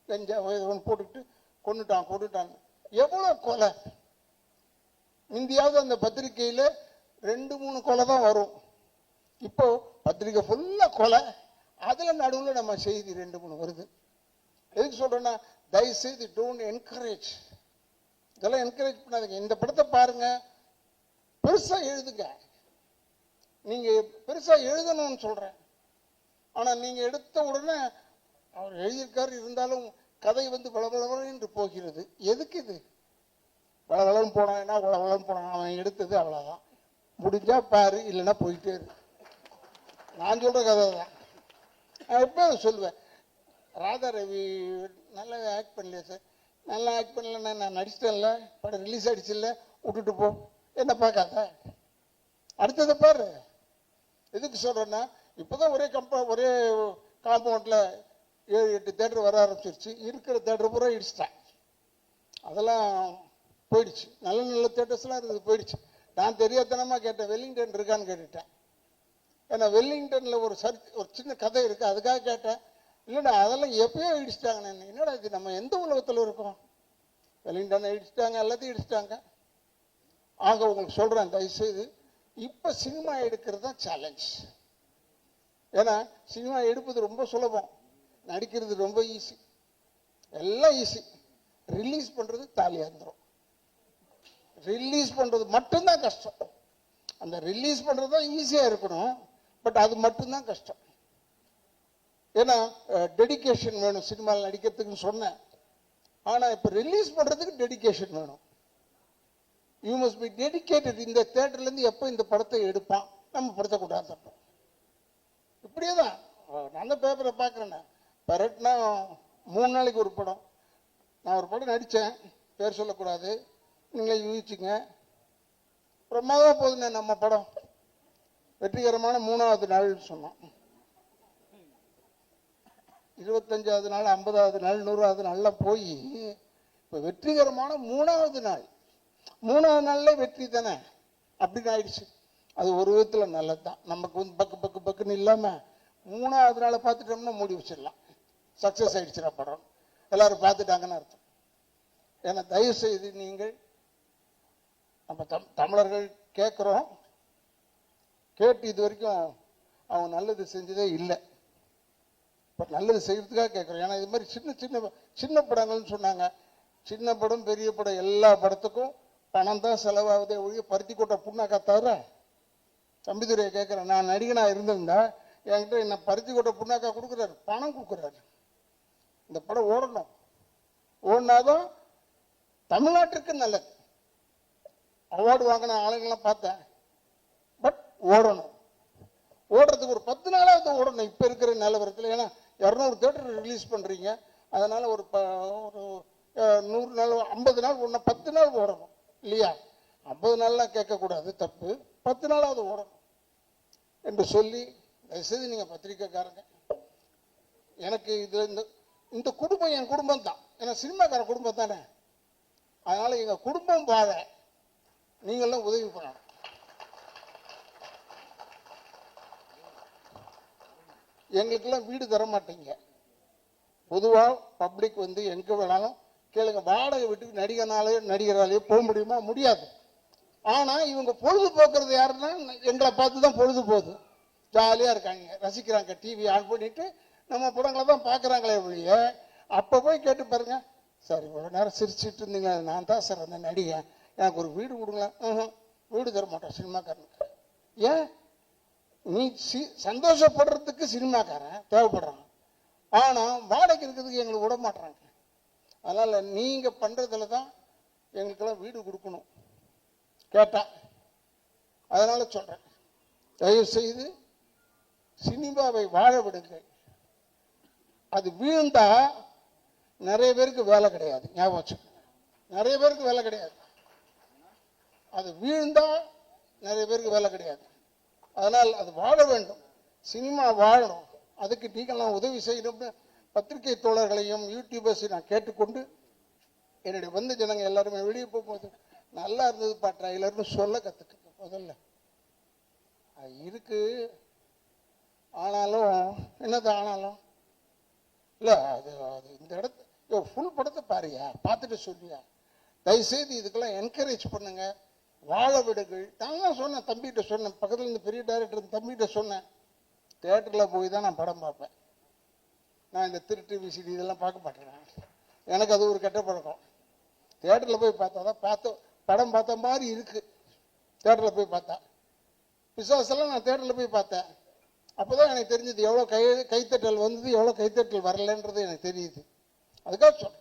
S5: கஞ்சா ஏதோ ஒன்று போட்டுக்கிட்டு கொண்டுட்டான். எவ்வளவு கொலை! இந்தியாவது அந்த பத்திரிகையில 2-3 கொலை தான் வரும், இப்போ பத்திரிக்கை ஃபுல்லா கொலை, அதுல நடுவில் நம்ம செய்தி 2-3 வருது. எதுக்கு சொல்றேன்னா, தயவுசெய்து டோன்ட் என்கரேஜ், இதெல்லாம் என்கரேஜ் பண்ணாதீங்க. இந்த படத்தை பாருங்க, பெருசா எழுதுங்க. நீங்க பெருசா எழுதணும்னு சொல்றேன். ஆனா நீங்க எடுத்த உடனே அவர் எழுதியிருக்காரு, இருந்தாலும் கதை வந்து வளவளன்னு போகிறது. எதுக்கு இது? வளவளன்னு போனான்னா வளவளன்னு போனான், அவன் எடுத்தது அவ்வளவுதான். முடிஞ்சா பாரு, இல்லைன்னா போயிட்டே இரு. நான் சொல்ற கதை தான். நான் எப்போ சொல்லுவேன், ராதா ரவி நல்லா ஆக்ட் பண்ணலையா சார்? நல்லா ஆக்ட் பண்ணலன்னா நான் நடிச்சிட்டேன்ல, படம் ரிலீஸ் ஆயிடுச்சு இல்லை, விட்டுட்டு போ, என்ன பார்க்காத, அடுத்ததை பாரு. எதுக்கு சொல்றேன்னா, இப்போதான் ஒரே காம்பவுண்ட்ல 7-8 தேட்டர் வர ஆரம்பிச்சிருச்சு. இருக்கிற தேட்டர் பூரா இடிச்சிட்டேன். அதெல்லாம் போயிடுச்சு. நல்ல நல்ல தேட்டர்ஸ்லாம் இருக்குது, போயிடுச்சு. நான் தெரியாதனமா கேட்டேன், வெல்லிங்டன் இருக்கான்னு கேட்டுட்டேன். ஏன்னா வெல்லிங்டன்ல ஒரு சின்ன கதை இருக்கு, அதுக்காக கேட்டேன். இல்லைடா அதெல்லாம் எப்பயோ இடிச்சிட்டாங்க. என்னடா இது, நம்ம எந்த உலகத்தில் இருக்கோம்? வெல்லிங்டனை இடிச்சிட்டாங்க, எல்லாத்தையும் இடிச்சிட்டாங்க. ஆக உங்களுக்கு சொல்றேன், தயவுசெய்து இப்ப சினிமா எடுக்கிறது தான் சேலஞ்ச். ஏன்னா சினிமா எடுப்பது ரொம்ப சுலபம், நடிக்கிறது ரொம்ப ஈஸி, எல்லாம் ஈஸி. ரிலீஸ் பண்றது தாலியாந்திரம். ரிலீஸ் பண்றது மட்டும்தான் கஷ்டம். அந்த ரிலீஸ் பண்றது தான் ஈஸியா இருக்கணும், பட் அது மட்டும்தான் கஷ்டம். ஏன்னா டெடிகேஷன் வேணும் சினிமாவில் நடிக்கிறதுக்குன்னு சொன்னேன். ஆனா இப்ப ரிலீஸ் பண்றதுக்கு டெடிகேஷன் வேணும். You must be dedicated. இந்த தேட்டர்ல இருந்து எப்போ இந்த படத்தை எடுப்பான், நம்ம படத்தை கொண்டாந்துட்டோம். இப்படியே தான் நான் அந்த பேப்பரை பார்க்குறேன். பரட்னா 3 நாளைக்கு ஒரு படம். நான் ஒரு படம் நடித்தேன், பேர் சொல்லக்கூடாது, நீங்களே யூகிச்சுங்க. பிரமாதமாக போகுதுண்ணே நம்ம படம், வெற்றிகரமான 3வது நாள்னு சொன்னோம். 25வது நாள், 50வது நாள், 100வது நாள்லாம் போய் இப்போ வெற்றிகரமான 3வது நாள். 3வது நாள்ல வெற்றி தானே, அப்படின்னு ஆயிடுச்சு. அது ஒரு விதத்தில் நல்லது தான். நமக்கு வந்து பக்குன்னு இல்லாமல் 3வது நாளை பார்த்துட்டோம்னா மூடி வச்சிடலாம். சக்ஸஸ் ஆயிடுச்சுடா படம், எல்லாரும் பார்த்துட்டாங்கன்னு அர்த்தம். ஏன்னா தயவு செய்து நீங்கள், நம்ம தமிழர்கள் கேட்குறோம், கேட்டு இது வரைக்கும் அவங்க நல்லது செஞ்சதே இல்லை. இப்போ நல்லது செய்யறதுக்காக கேட்குறோம். ஏன்னா இது மாதிரி சின்ன படங்கள்னு சொன்னாங்க. சின்ன படம் பெரிய படம் எல்லா படத்துக்கும் பணம் தான் செலவாகுதே ஒழிய பருத்தி கொட்டை புண்ணாக்கா தவிர. தம்பிதுரையை கேட்குறேன், நான் நடிகனா இருந்திருந்தா என்கிட்ட என்ன பருத்தி கொட்டை புண்ணாக்கா கொடுக்குறாரு, பணம் கொடுக்குறாரு. இந்த படம் ஓடணும், ஓடினாதான் தமிழ்நாட்டுக்கு நல்லது. அவார்டு வாங்கின ஆளுங்கெல்லாம் பார்த்தேன், பட் ஓடணும். ஓடுறதுக்கு ஒரு 10 நாளாவது ஓடணும் இப்ப இருக்கிற நிலவரத்தில். ஏன்னா 200 தேட்டர் ரிலீஸ் பண்றீங்க, அதனால ஒரு 100 நாள் 50 நாள் ஒன்று 10 நாள் ஓடணும் இல்லையா? 50 நாள்லாம் கேட்கக்கூடாது, தப்பு. 10 நாளாவது ஓடணும் என்று சொல்லி, தயவுசெய்து நீங்க பத்திரிக்கைக்காரங்க, எனக்கு இது இந்த குடும்பம் என் குடும்பம் தான். ஏன்னா சினிமாக்கார குடும்பம் தானே, அதனால எங்க குடும்பம் வாழ நீங்களும் உதவி பண்ணணும். எங்களுக்கெல்லாம் வீடு தர மாட்டீங்க. பொதுவா பப்ளிக் வந்து எங்க வேணாலும் கேளுங்க, வாடகை வீட்டுக்கு நடிகராலேயோ போக முடியுமா? முடியாது. ஆனா இவங்க பொழுது போக்குறது யாருன்னா எங்களை பார்த்து தான் பொழுது போகுது. ஜாலியா இருக்காங்க, ரசிக்கிறாங்க, டிவி ஆன் பண்ணிட்டு நம்ம படங்களை தான் பாக்குறாங்களே ஒழிய. அப்ப போய் கேட்டு பாருங்க, சார் இவ்வளவு நேரம் சிரிச்சுட்டு இருந்தீங்க, நான் தான் சார் அந்த நடிகன், எனக்கு ஒரு வீடு கொடுங்களேன். வீடு தர மாட்டோம் சினிமாக்காரனுக்கு. ஏன்? நீ சந்தோஷப்படுறதுக்கு சினிமாக்காரன் தேவைப்படுறான், ஆனா வாடகை இருக்கிறதுக்கு எங்களுக்கு விட மாட்டாங்க. அதனால நீங்க பண்றதுல தான் எங்களுக்கெல்லாம் வீடு கொடுக்கணும் கேட்டா. அதனால சொல்றேன், தயவு செய்து சினிமாவை வாழ விடுங்கள். அது வீழ்ந்தா நிறைய பேருக்கு வேலை கிடையாது, ஞாபகம் வச்சுக்கோங்க. நிறைய பேருக்கு வேலை கிடையாது. அது வீழ்ந்தா நிறைய பேருக்கு வேலை கிடையாது. அதனால் அது வாழ வேண்டும், சினிமா வாழணும். அதுக்கு நீங்கள்லாம் உதவி செய்யணும்னு பத்திரிகை தோழர்களையும் யூடியூபர்ஸையும் நான் கேட்டுக்கொண்டு, என்னுடைய வந்த ஜனங்க எல்லாருமே வெளியே போகும்போது நல்லா இருந்ததுப்பா ட்ரைலர்னு சொல்ல கற்றுக்குங்க. முதல்ல அது இருக்கு, ஆனாலும் என்னது ஆனாலும் இல்லை, அது இந்த இடத்து ஃபுல் படத்தை பாருயா, பார்த்துட்டு சொல்லியா. தயவுசெய்து இதுக்கெல்லாம் என்கரேஜ் பண்ணுங்க. வாழ விடுகள். நான் தான் சொன்னேன், தம்பிகிட்ட சொன்னேன், பக்கத்தில் இருந்து பெரிய டைரக்டர் தம்பிகிட்ட சொன்னேன், தியேட்டரில் போய் தான் நான் படம் பார்ப்பேன். நான் இந்த திருட்டு விசிடி இதெல்லாம் பார்க்க மாட்டேன். எனக்கு அது ஒரு கெட்ட பழக்கம். தியேட்டரில் போய் பார்த்தா தான் படம் பார்த்த மாதிரி இருக்கு. தியேட்டரில் போய் பார்த்தா பிசாசெல்லாம் நான் தியேட்டரில் போய் பார்த்தேன். அப்போதான் எனக்கு தெரிஞ்சது எவ்வளோ கைத்தட்டல் வந்தது, எவ்வளோ கைத்தட்டல் வரலன்றது எனக்கு தெரியுது. அதுக்காக சொல்கிறேன்.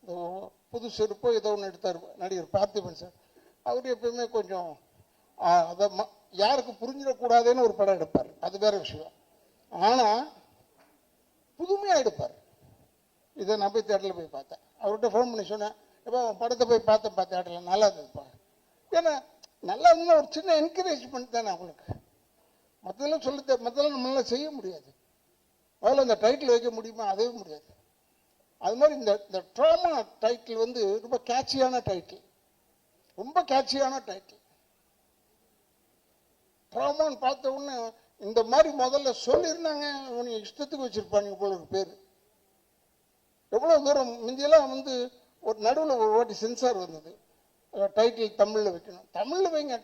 S5: இந்த புது செருப்போ ஏதோ ஒன்று எடுத்தார் நடிகர் பார்த்திபன் சார். அவர் எப்பயுமே கொஞ்சம் அதை யாருக்கு புரிஞ்சிடக்கூடாதுன்னு ஒரு படம் எடுப்பார், அது வேற விஷயம். ஆனால் புதுமையாக எடுப்பார். இதை நான் போய் தேட்டரில் போய் பார்த்தேன். அவர்கிட்ட ஃபோன் பண்ணி சொன்னேன், எப்போ படத்தை போய் பார்த்தேன் தேட்டரில், நல்லா இருந்ததுப்பா. ஏன்னா நல்லா இருந்தால் ஒரு சின்ன என்கரேஜ்மெண்ட் தானே அவங்களுக்கு. மற்றெல்லாம் நம்மளால செய்ய முடியாது. முதல்ல இந்த டைட்டில் வைக்க முடியுமா? அதே முடியாது. அது மாதிரி இந்த ட்ராமா டைட்டில் வந்து ரொம்ப கேட்சியான டைட்டில், ரொம்ப கேட்சியான டைட்டில். ட்ராமான்னு பார்த்த உடனே இந்த மாதிரி முதல்ல சொல்லியிருந்தாங்க, இஷ்டத்துக்கு வச்சிருப்பாங்க போல ஒரு பேர். எவ்வளோ தூரம் முந்தியெல்லாம் வந்து ஒரு நடுவில் ஒரு வாட்டி சென்சார் வந்தது, டைட்டில் தமிழில் வைக்கணும். தமிழில் வைங்க,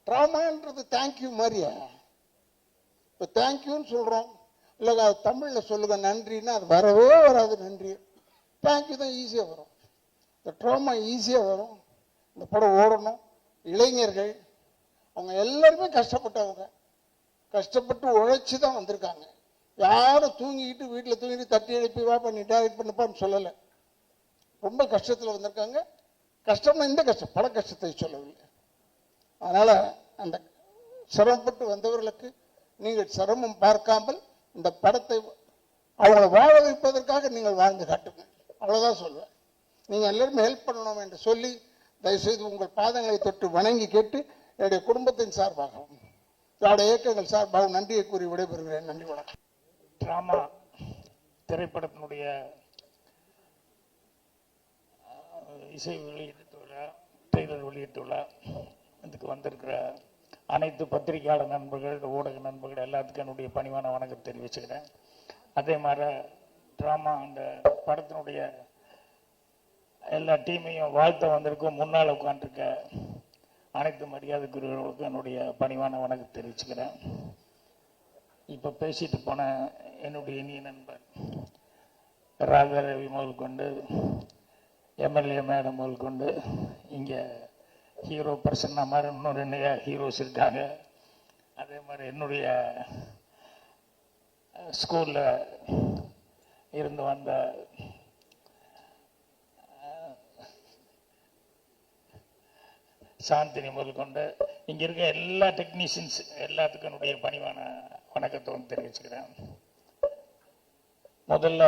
S5: ட்ராமான்றது தேங்க்யூ மாதிரியா? இப்போ தேங்க்யூன்னு சொல்கிறோம், இல்லை தமிழில் சொல்லுங்க நன்றின்னா அது வரவே வராது. நன்றி தேங்க்யூ தான் ஈஸியாக வரும். இந்த ட்ராமா ஈஸியாக வரும். இந்த படம் ஓடணும். இளைஞர்கள் அவங்க எல்லாருமே கஷ்டப்பட்டவங்க, கஷ்டப்பட்டு உழைச்சி தான் வந்திருக்காங்க. யாரும் தூங்கிக்கிட்டு வீட்டில் தூங்கிட்டு தட்டி எழுப்பி வா பண்ணி டைரக்ட் பண்ணப்பான்னு சொல்லலை. ரொம்ப கஷ்டத்தில் வந்திருக்காங்க. கஷ்டம்னா இந்த கஷ்டம், பல கஷ்டத்தை சொல்லவில்லை. அதனால் அந்த சிரமப்பட்டு வந்தவர்களுக்கு நீங்கள் சிரமம் பார்க்காமல் இந்த படத்தை அவங்களை வாழ வைப்பதற்காக நீங்கள் வாழ்ந்து காட்டுங்க, அவ்வளோதான் சொல்வேன். நீங்கள் எல்லாருமே ஹெல்ப் பண்ணணும் என்று சொல்லி தயவுசெய்து உங்கள் பாதங்களை தொட்டு வணங்கி கேட்டு என்னுடைய குடும்பத்தின் சார்பாகவும் என்னுடைய இயக்கங்கள் சார்பாகவும் நன்றியை கூறி விடைபெறுகிறேன். நன்றி, வணக்கம்.
S6: டிராமா திரைப்படத்தினுடைய இசை வெளியீட்டு விழா, ட்ரெய்லர் வெளியீட்டு விழா, இதுக்கு வந்திருக்கிற அனைத்து பத்திரிகையாளர் நண்பர்கள், ஊடக நண்பர்கள் எல்லாத்துக்கும் என்னுடைய பணிவான வணக்கம் தெரிவிச்சுக்கிறேன். அதே மாதிரி ட்ராமா அந்த படத்தினுடைய எல்லா டீமையும் வாழ்த்த வந்திருக்கும் முன்னால் உட்காந்துருக்க அனைத்து மரியாதைக்குரியவர்களுக்கும் என்னுடைய பணிவான வணக்கம் தெரிவிச்சுக்கிறேன். இப்போ பேசிட்டு போன என்னுடைய இனிய நண்பர் ராதாரவி முதல் கொண்டு எம்எல்ஏ மேடம் முதல் கொண்டு இங்கே ஹீரோ பர்சன் மாதிரி இன்னும் 2 ஹீரோஸ் இருக்காங்க. அதே மாதிரி என்னுடைய ஸ்கூலில் இருந்து வந்த சாந்தினி முதல் கொண்டு இங்கே இருக்க எல்லா டெக்னீஷியன்ஸ் எல்லாத்துக்கும் என்னுடைய பணிவான வணக்கத்தை வந்து தெரிவிச்சுக்கிறேன். முதல்ல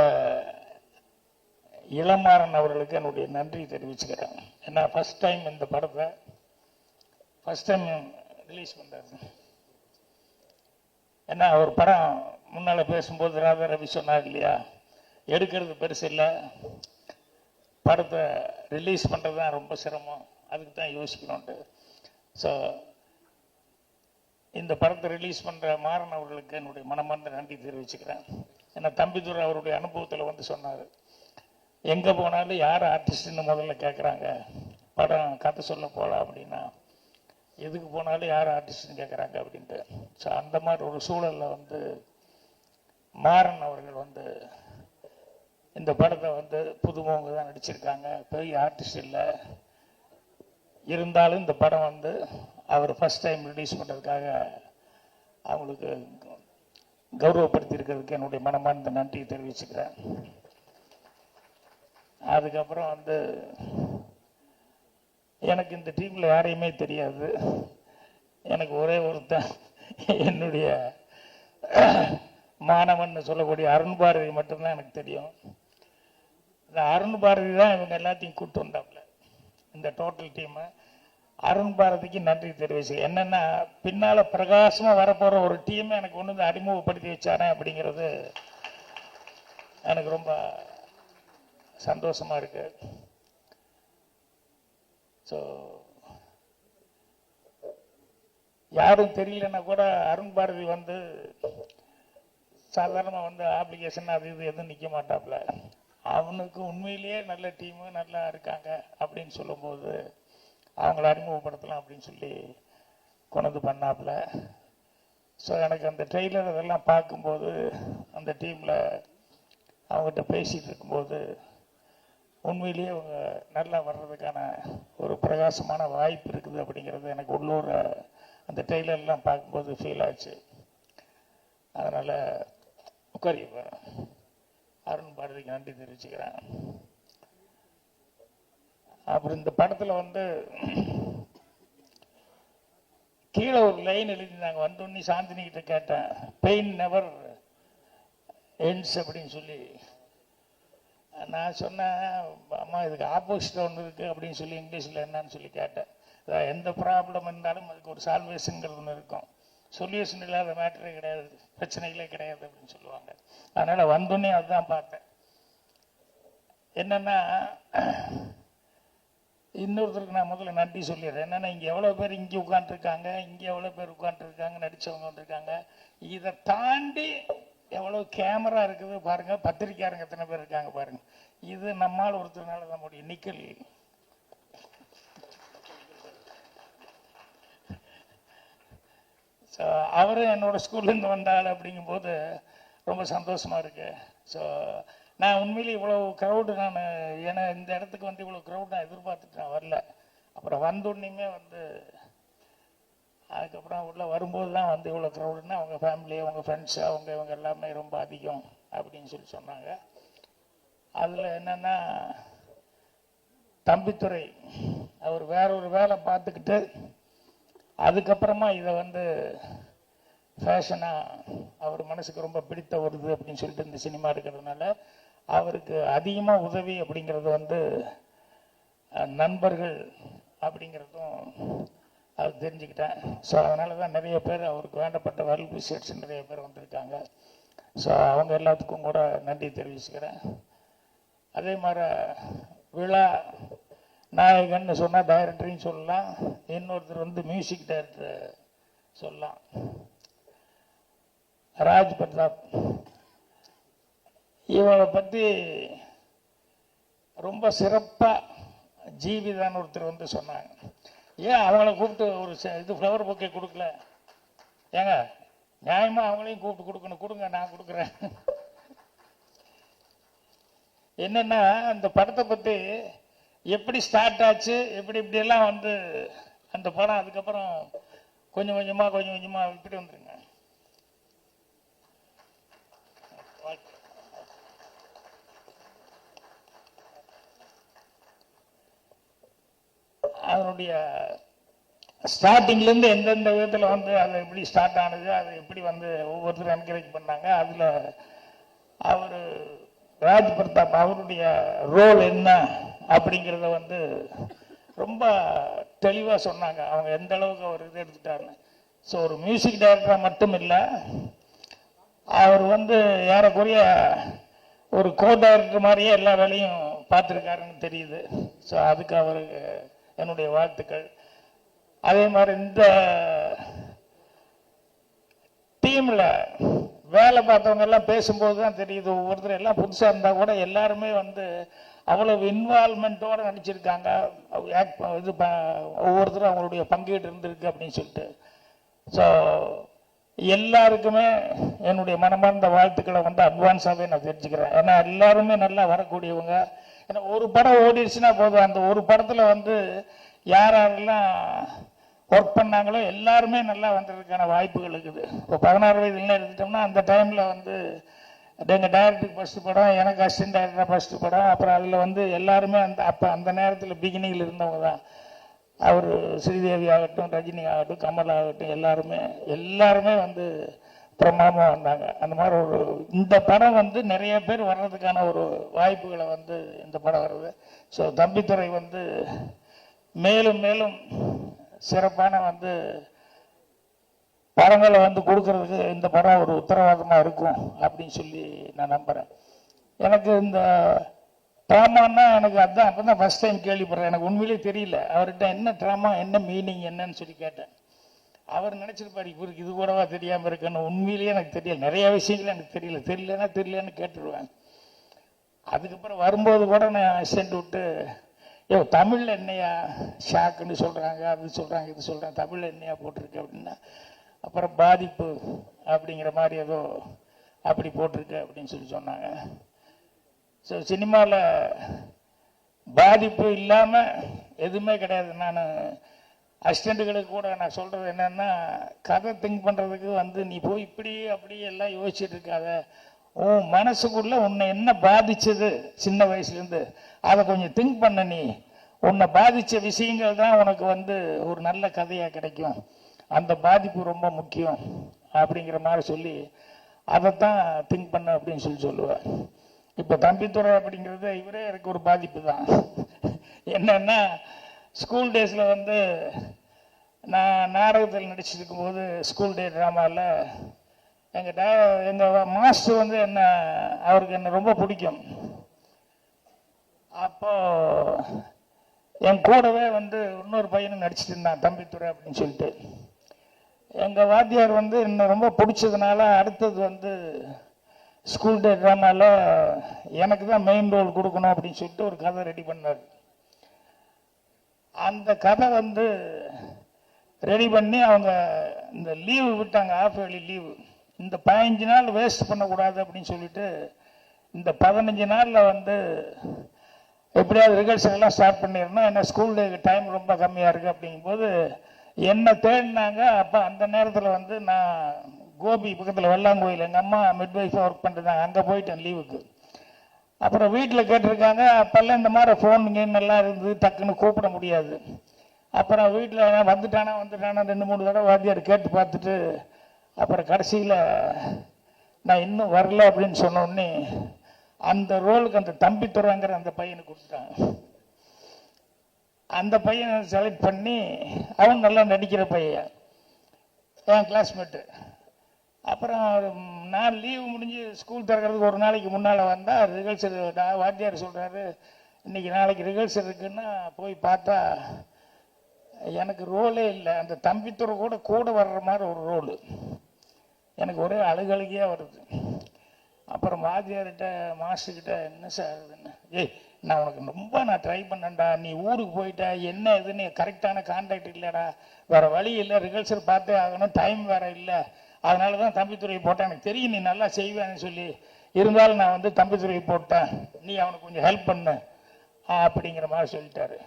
S6: இளமாறன் அவர்களுக்கு என்னுடைய நன்றி தெரிவிச்சுக்கிறேன். ஏன்னா ஃபர்ஸ்ட் டைம் இந்த படத்தை ரிலீஸ் பண்ணுறாரு. ஏன்னா ஒரு படம் முன்னால் பேசும்போது ராதா ரவி சொன்னார் இல்லையா, எடுக்கிறது பெருசு இல்லை, படத்தை ரிலீஸ் பண்ணுறது தான் ரொம்ப சிரமம், அதுக்கு தான் யோசிக்கணும்ட்டு. ஸோ இந்த படத்தை ரிலீஸ் பண்ணுற மாறன் அவர்களுக்கு என்னுடைய மனமார்ந்த நன்றி தெரிவிச்சுக்கிறேன். ஏன்னா தம்பிதுரை அவருடைய அனுபவத்தில் வந்து சொன்னார், எங்கே போனாலும் யார் ஆர்டிஸ்ட்னு முதல்ல கேட்குறாங்க, படம் கதை சொல்ல போகலாம் அப்படின்னா எதுக்கு போனாலும் யார் ஆர்டிஸ்ட்னு கேட்குறாங்க அப்படின்ட்டு. ஸோ அந்த மாதிரி ஒரு சூழலில் வந்து மாறன் அவர்கள் வந்து இந்த படத்தை வந்து புதுமுகங்க தான் நடிச்சிருக்காங்க, பெரிய ஆர்டிஸ்ட் இல்லை. இருந்தாலும் இந்த படம் வந்து அவர் ஃபர்ஸ்ட் டைம் ரிலீஸ் பண்ணுறதுக்காக அவங்களுக்கு கௌரவப்படுத்தி இருக்கிறதுக்கு என்னுடைய மனமார்ந்த நன்றி தெரிவிச்சுக்கிறேன். அதுக்கப்புறம் வந்து எனக்கு இந்த டீமில் யாரையுமே தெரியாது. எனக்கு ஒரே ஒருத்தன் என்னுடைய மாணவன் சொல்லக்கூடிய அருண் பாரதி மட்டும்தான் எனக்கு தெரியும். இந்த அருண் பாரதி தான் இவங்க எல்லாத்தையும் கூப்பிட்டு வந்தாப்புல இந்த டோட்டல் டீமை. அருண் பாரதிக்கு நன்றி தெரிவிச்சு. என்னன்னா பின்னால பிரகாசமா வரப்போற ஒரு டீமை எனக்கு ஒன்று வந்து அறிமுகப்படுத்தி வச்சாரேன் அப்படிங்கிறது எனக்கு ரொம்ப சந்தோஷமா இருக்கு. ஸோ யாரும் தெரியலன்னா கூட அருண் பாரதி வந்து சாதாரணமாக வந்து ஆப்ளிகேஷன் அது இது எதுவும் நிற்க மாட்டாப்புல. அவனுக்கு உண்மையிலேயே நல்ல டீமு நல்லா இருக்காங்க அப்படின்னு சொல்லும்போது அவங்கள அறிமுகப்படுத்தலாம் அப்படின்னு சொல்லி கொண்டு வந்து பண்ணாப்புல. ஸோ எனக்கு அந்த ட்ரெய்லர் இதெல்லாம் பார்க்கும்போது அந்த டீமில் அவங்ககிட்ட பேசிகிட்டு இருக்கும்போது உண்மையிலேயே அவங்க நல்லா வர்றதுக்கான ஒரு பிரகாசமான வாய்ப்பு இருக்குது அப்படிங்கிறது எனக்கு உள்ளூர் அந்த ட்ரெய்லர்லாம் பார்க்கும்போது ஃபீல் ஆச்சு. அதனால் உட்காரிப்பா அருண் பாரதிக்கு நன்றி தெரிவிச்சுக்கிறேன். அப்புறம் இந்த படத்தில் வந்து கீழே ஒரு லைன் எழுதியிருந்தாங்க. வந்தோடனே சாந்தினிகிட்ட கேட்டேன், பெயின் நெவர் எண்ட்ஸ் அப்படின்னு சொல்லி. நான் சொன்னேன், அம்மா இதுக்கு ஆப்போசிட் ஒன்று இருக்குது அப்படின்னு சொல்லி இங்கிலீஷில் என்னன்னு சொல்லி கேட்டேன். அதாவது எந்த ப்ராப்ளம் இருந்தாலும் அதுக்கு ஒரு சால்வேஷனுங்கிறது ஒன்று இருக்கும். சொல்யூஷன் இல்லாத மேட்டரே கிடையாது, பிரச்சனைகளே கிடையாது அப்படின்னு சொல்லுவாங்க. அதனால் வந்தோடனே அதுதான் பார்த்தேன். என்னென்னா இன்னொருத்தருக்கு நான் முதல்ல நன்றி சொல்லிடுறேன். என்னென்னா இங்கே எவ்வளோ பேர் இங்கே உட்காந்துருக்காங்க, இங்கே எவ்வளோ பேர் உட்காந்துருக்காங்க, நடித்தவங்க வந்திருக்காங்க. இதை தாண்டி எவ்வளோ கேமரா இருக்குது பாருங்கள், பத்திரிக்கையாளங்க எத்தனை பேர் இருக்காங்க பாருங்கள். இது நம்மால் ஒருத்தர்னால தான் முடியும். நிக்கல் ஸோ அவரும் என்னோட ஸ்கூல்லேருந்து வந்தாள் அப்படிங்கும்போது ரொம்ப சந்தோஷமாக இருக்கு. ஸோ நான் உண்மையிலே இவ்வளோ க்ரௌடு ஏன்னா இந்த இடத்துக்கு வந்து இவ்வளோ க்ரௌட் நான் எதிர்பார்த்துட்டு நான் வரல. அப்புறம் வந்தோடனேயுமே வந்து அதுக்கப்புறம் உள்ளே வரும்போது தான் வந்து இவ்வளோ க்ரௌடுன்னா அவங்க ஃபேமிலி, அவங்க ஃப்ரெண்ட்ஸு, இவங்க எல்லாமே ரொம்ப அதிகம் அப்படின்னு சொல்லி சொன்னாங்க. அதில் என்னென்னா தம்பித்துறை அவர் வேற ஒரு வேலை பார்த்துக்கிட்டு அதுக்கப்புறமா இதை வந்து ஃபேஷனாக அவர் மனசுக்கு ரொம்ப பிடித்த வருது அப்படின்னு சொல்லிட்டு இந்த சினிமா இருக்கிறதுனால அவருக்கு அதிகமாக உதவி அப்படிங்கிறது வந்து நண்பர்கள் அப்படிங்கிறதும் அவர் தெரிஞ்சுக்கிட்டேன். ஸோ அதனால தான் நிறைய பேர் அவருக்கு வேண்டப்பட்ட வெல் விஷர்ஸ் நிறைய பேர் வந்திருக்காங்க. ஸோ அவங்க எல்லாத்துக்கும் கூட நன்றி தெரிவிச்சுக்கிறேன். அதே மாதிரி விழா நாயகன்னு சொன்னால் டைரக்டரையும் சொல்லலாம், இன்னொருத்தர் வந்து மியூசிக் டைரக்டர் சொல்லலாம். ராஜ் பிரதாப் இவரை பற்றி ரொம்ப சிறப்பாக ஜீவிதான்னு ஒருத்தர் வந்து சொன்னாங்க. ஏன் அவங்கள கூப்பிட்டு ஒரு இது ஃப்ளவர் பொக்கே கொடுக்கல? ஏங்க நியாயமாக அவங்களையும் கூப்பிட்டு கொடுக்கணும். கொடுங்க, நான் கொடுக்குறேன். என்னென்னா அந்த படத்தை பற்றி எப்படி ஸ்டார்ட் ஆச்சு, இப்படியெல்லாம் வந்து அந்த படம் அதுக்கப்புறம் கொஞ்சம் கொஞ்சமாக இப்படி வந்துருங்க. அதனுடைய ஸ்டார்டிங்லேருந்து எந்தெந்த விதத்தில் வந்து அது எப்படி ஸ்டார்ட் ஆனது, அது எப்படி வந்து ஒவ்வொருத்தரும் என்கரேஜ் பண்ணாங்க, அதில் அவர் ராஜ் பிரதாப் அவருடைய ரோல் என்ன அப்படிங்கிறத வந்து ரொம்ப தெளிவாக சொன்னாங்க. அவங்க எந்த அளவுக்கு அவர் இது எடுத்துட்டாருன்னு. ஸோ ஒரு மியூசிக் டைரக்டராக மட்டும் இல்லை, அவர் வந்து ஏறக்குறைய ஒரு கோ டைரக்டர் மாதிரியே எல்லா வேலையும் பார்த்துருக்காருன்னு தெரியுது. ஸோ அதுக்கு அவருக்கு என்னுடைய வாழ்த்துக்கள். அதே மாதிரி இந்த டீமில் வேலை பார்த்தவங்க எல்லாம் பேசும்போது தான் தெரியுது, ஒவ்வொருத்தர் எல்லாம் புதுசாக இருந்தால் கூட எல்லாருமே வந்து அவ்வளவு இன்வால்மெண்ட்டோடு நடிச்சிருக்காங்க. இது ஒவ்வொருத்தரும் அவங்களுடைய பங்கீடு இருந்திருக்கு அப்படின்னு சொல்லிட்டு. ஸோ எல்லாருக்குமே என்னுடைய மனமார்ந்த வாழ்த்துக்களை வந்து அட்வான்ஸாகவே நான் தெரிஞ்சுக்கிறேன். ஏன்னா எல்லாருமே நல்லா வரக்கூடியவங்க. ஏன்னா ஒரு படம் ஓடிடுச்சுன்னா போதும், அந்த ஒரு படத்தில் வந்து யாரெல்லாம் ஒர்க் பண்ணாங்களோ எல்லாருமே நல்லா வந்ததுக்கான வாய்ப்புகள் இருக்குது. இப்போ 16 வயதுல எடுத்துட்டோம்னா அந்த டைமில் வந்து எங்கள் டைரக்டருக்கு ஃபஸ்ட்டு படம், எனக்கு அசிஸ்டன்ட் டைரக்டராக ஃபஸ்ட்டு படம். அப்புறம் அதில் வந்து எல்லாருமே அந்த நேரத்தில் பிகினிங்கில் இருந்தவங்க தான். அவர் ஸ்ரீதேவி ஆகட்டும், ரஜினி ஆகட்டும், கமல் ஆகட்டும், எல்லாருமே வந்து பிரமாதமாக வந்தாங்க. அந்த மாதிரி இந்த படம் வந்து நிறைய பேர் வர்றதுக்கான ஒரு வாய்ப்புகளை வந்து இந்த படம் வருது. ஸோ தம்பித்துறை வந்து மேலும் மேலும் சிறப்பான வந்து படங்களை வந்து கொடுக்கறதுக்கு இந்த படம் ஒரு உத்தரவாதமாக இருக்கும் அப்படின்னு சொல்லி நான் நம்புகிறேன். எனக்கு இந்த ட்ராமான்னா எனக்கு அதுதான் அப்போ தான் ஃபஸ்ட் டைம் கேள்விப்படுறேன். எனக்கு உண்மையிலே தெரியல அவர்கிட்ட என்ன ட்ராமா, என்ன மீனிங் என்னன்னு சொல்லி கேட்டேன். அவர் நினச்சிருப்பார் இவருக்கு இது கூடவா தெரியாமல் இருக்குன்னு. உண்மையிலேயே எனக்கு தெரியல, நிறைய விஷயங்கள் எனக்கு தெரியலன்னு கேட்டுருவேன். அதுக்கப்புறம் வரும்போது கூட நான் அசிஸ்டன்ட் விட்டு ஏ தமிழ்ல என்னையா ஷாக்குன்னு சொல்றாங்க, அது சொல்றாங்க, இது சொல்றாங்க, தமிழ்ல என்னையா போட்டிருக்கு அப்படின்னா, அப்புறம் பாதிப்பு அப்படிங்கிற மாதிரி ஏதோ அப்படி போட்டிருக்கு அப்படின்னு சொல்லி சொன்னாங்க. ஸோ சினிமாவில் பாதிப்பு இல்லாமல் எதுவுமே கிடையாது. நான் அசிஸ்டண்ட்டுகளுக்கு கூட நான் சொல்கிறது என்னென்னா, கதை திங்க் பண்ணுறதுக்கு வந்து நீ போய் இப்படி அப்படி எல்லாம் யோசிச்சுட்டு இருக்காத. உன் மனசுக்குள்ள உன்னை என்ன பாதிச்சது சின்ன வயசுலேருந்து அதை கொஞ்சம் திங்க் பண்ண. நீ உன்னை பாதித்த விஷயங்கள் தான் உனக்கு வந்து ஒரு நல்ல கதையாக கிடைக்கும். அந்த பாதிப்பு ரொம்ப முக்கியம் அப்படிங்கிற மாதிரி சொல்லி அதைத்தான் திங்க் பண்ண அப்படின்னு சொல்லி சொல்லுவேன். இப்போ தம்பித்துறை அப்படிங்கிறது இவரே எனக்கு ஒரு பாதிப்பு தான். என்னன்னா, ஸ்கூல் டேஸில் வந்து நான் நாடகத்தில் நடிச்சிருக்கும் போது ஸ்கூல் டே ட்ராமாவில் எங்கள் மாஸ்டர் வந்து அவருக்கு என்ன ரொம்ப பிடிக்கும். அப்போ என் கூடவே வந்து இன்னொரு பையனும் நடிச்சிட்டு இருந்தான் தம்பித்துறை அப்படின்னு சொல்லிட்டு. எங்கள் வாத்தியார் வந்து என்ன ரொம்ப பிடிச்சதுனால அடுத்தது வந்து ஸ்கூல் டே ட்ராமாவில் எனக்கு தான் மெயின் ரோல் கொடுக்கணும் அப்படின்னு சொல்லிட்டு ஒரு கதை ரெடி பண்ணார். அந்த கதை வந்து ரெடி பண்ணி அவங்க இந்த லீவு விட்டாங்க, ஆஃப் இயர்லி லீவு. இந்த 15 நாள் வேஸ்ட் பண்ணக்கூடாது அப்படின்னு சொல்லிட்டு இந்த 15 நாளில் வந்து எப்படியாவது ரிஹர்சல் எல்லாம் ஸ்டார்ட் பண்ணிடணும். ஏன்னா ஸ்கூல் டேக்கு டைம் ரொம்ப கம்மியாக இருக்குது அப்படிங்கும்போது என்ன தேடினாங்க. அப்போ அந்த நேரத்தில் வந்து நான் கோபி பக்கத்தில் வெள்ளாங்கோயில் எங்கள் அம்மா மிட்வைஃபாக ஒர்க் பண்ணிருந்தாங்க, அங்கே போயிட்டேன் லீவுக்கு. அப்புறம் வீட்டில் கேட்டிருக்காங்க. அப்போல்லாம் இந்த மாதிரி ஃபோன் கேம் எல்லாம் இருந்து டக்குன்னு கூப்பிட முடியாது. அப்புறம் வீட்டில் வந்துட்டானா 2-3 தடவை வாத்தியார் கேட்டு பார்த்துட்டு அப்புறம் கடைசியில் நான் இன்னும் வரல அப்படின்னு சொன்னோடனே அந்த ரோலுக்கு அந்த தம்பித்துறைங்கிற அந்த பையனுக்கு கொடுத்துட்டாங்க. அந்த பையனை செலக்ட் பண்ணி அவன் நல்லா நடிக்கிற பையன், என் கிளாஸ்மேட்டு. அப்புறம் நான் லீவு முடிஞ்சு ஸ்கூல் திறக்கிறதுக்கு ஒரு நாளைக்கு முன்னால் வந்தால் ரிஹர்சல் வாத்தியார் சொல்கிறாரு, இன்னைக்கு நாளைக்கு ரிஹர்சல் இருக்குன்னா போய் பார்த்தா எனக்கு ரோலே இல்லை. அந்த தம்பித்துறை கூட வர்ற மாதிரி ஒரு ரோலு. எனக்கு ஒரே அழுகழுகியாக வருது. அப்புறம் வாத்தியார்கிட்ட மாஸ்டர்கிட்ட, என்ன சார் இதுன்னு, நான் உனக்கு நான் ட்ரை பண்ணேன்டா, நீ ஊருக்கு போயிட்டா என்ன இதுன்னு கரெக்டான கான்டாக்ட் இல்லைடா, வேற வழி இல்லை, ரிஹர்சல் பார்த்தே ஆகணும், டைம் வேற இல்லை, அதனால தான் தம்பித்துறையை போட்டேன், எனக்கு தெரியும் நீ நல்லா செய்வேன்னு சொல்லி, இருந்தாலும் நான் வந்து தம்பித்துறையை போட்டேன், நீ அவனுக்கு கொஞ்சம் ஹெல்ப் பண்ணு அப்படிங்கிற மாதிரி சொல்லிட்டாரு.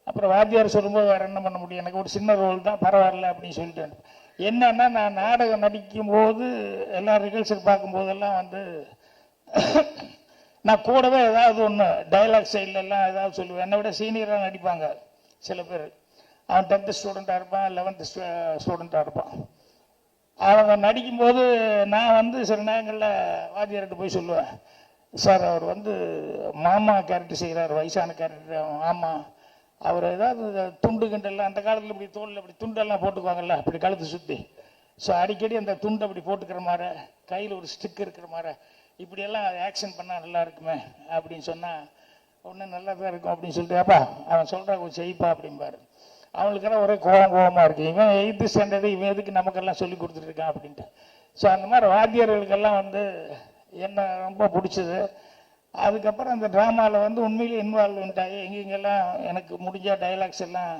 S6: அப்புறம் வாத்தியார் சொல்லும்போது வேற என்ன பண்ண முடியும், எனக்கு ஒரு சின்ன ரோல் தான், பரவாயில்ல அப்படின்னு சொல்லிட்டேன். என்னன்னா, நான் நாடகம் நடிக்கும் போது எல்லாம் ரிஹர்சல் பார்க்கும்போதெல்லாம் வந்து நான் கூடவே ஏதாவது ஒன்று டைலாக் சைட்லெல்லாம் ஏதாவது சொல்லுவேன். என்னை விட சீனியராக நடிப்பாங்க சில பேர். அவன் 10th ஸ்டூடெண்ட்டாக இருப்பான், 11th ஸ்டூடெண்ட்டாக இருப்பான். அவங்க நடிக்கும்போது நான் வந்து சில நேரங்களில் வாத்தியார்கிட்ட போய் சொல்லுவேன், சார் அவர் வந்து மாமா கேரக்டர் செய்கிறார், வயசான கேரக்டர் மாமா, அவர் ஏதாவது துண்டு கிண்டெல்லாம் அந்த காலத்தில் இப்படி தோளில் இப்படி துண்டெல்லாம் போட்டுக்குவாங்கல்ல, அப்படி கழுத்து சுற்றி, ஸோ அடிக்கடி அந்த துண்டை அப்படி போட்டுக்கிற மாதிரி, கையில் ஒரு ஸ்டிக் இருக்கிற மாதிரி, இப்படியெல்லாம் ஆக்ஷன் பண்ணால் நல்லா இருக்குமே அப்படின்னு சொன்னால் ஒன்றும் நல்லா தான் இருக்கும் அப்படின்னு சொல்லிட்டு, அப்பா அவன் சொல்கிறா கொஞ்சம் செய்ப்பா அப்படிம்பாரு. அவங்களுக்கெல்லாம் ஒரே கோபமாக இருக்குது, இவன் 8th ஸ்டாண்டர்டு, இவன் எதுக்கு நமக்கெல்லாம் சொல்லி கொடுத்துட்ருக்கான் அப்படின்ட்டு. ஸோ அந்த மாதிரி வாத்தியார்களுக்கெல்லாம் வந்து என்ன ரொம்ப பிடிச்சது. அதுக்கப்புறம் அந்த ட்ராமாவில் வந்து உண்மையிலே இன்வால்வ்மெண்ட் ஆகி எங்கெங்கெல்லாம் எனக்கு முடிஞ்ச டைலாக்ஸ் எல்லாம்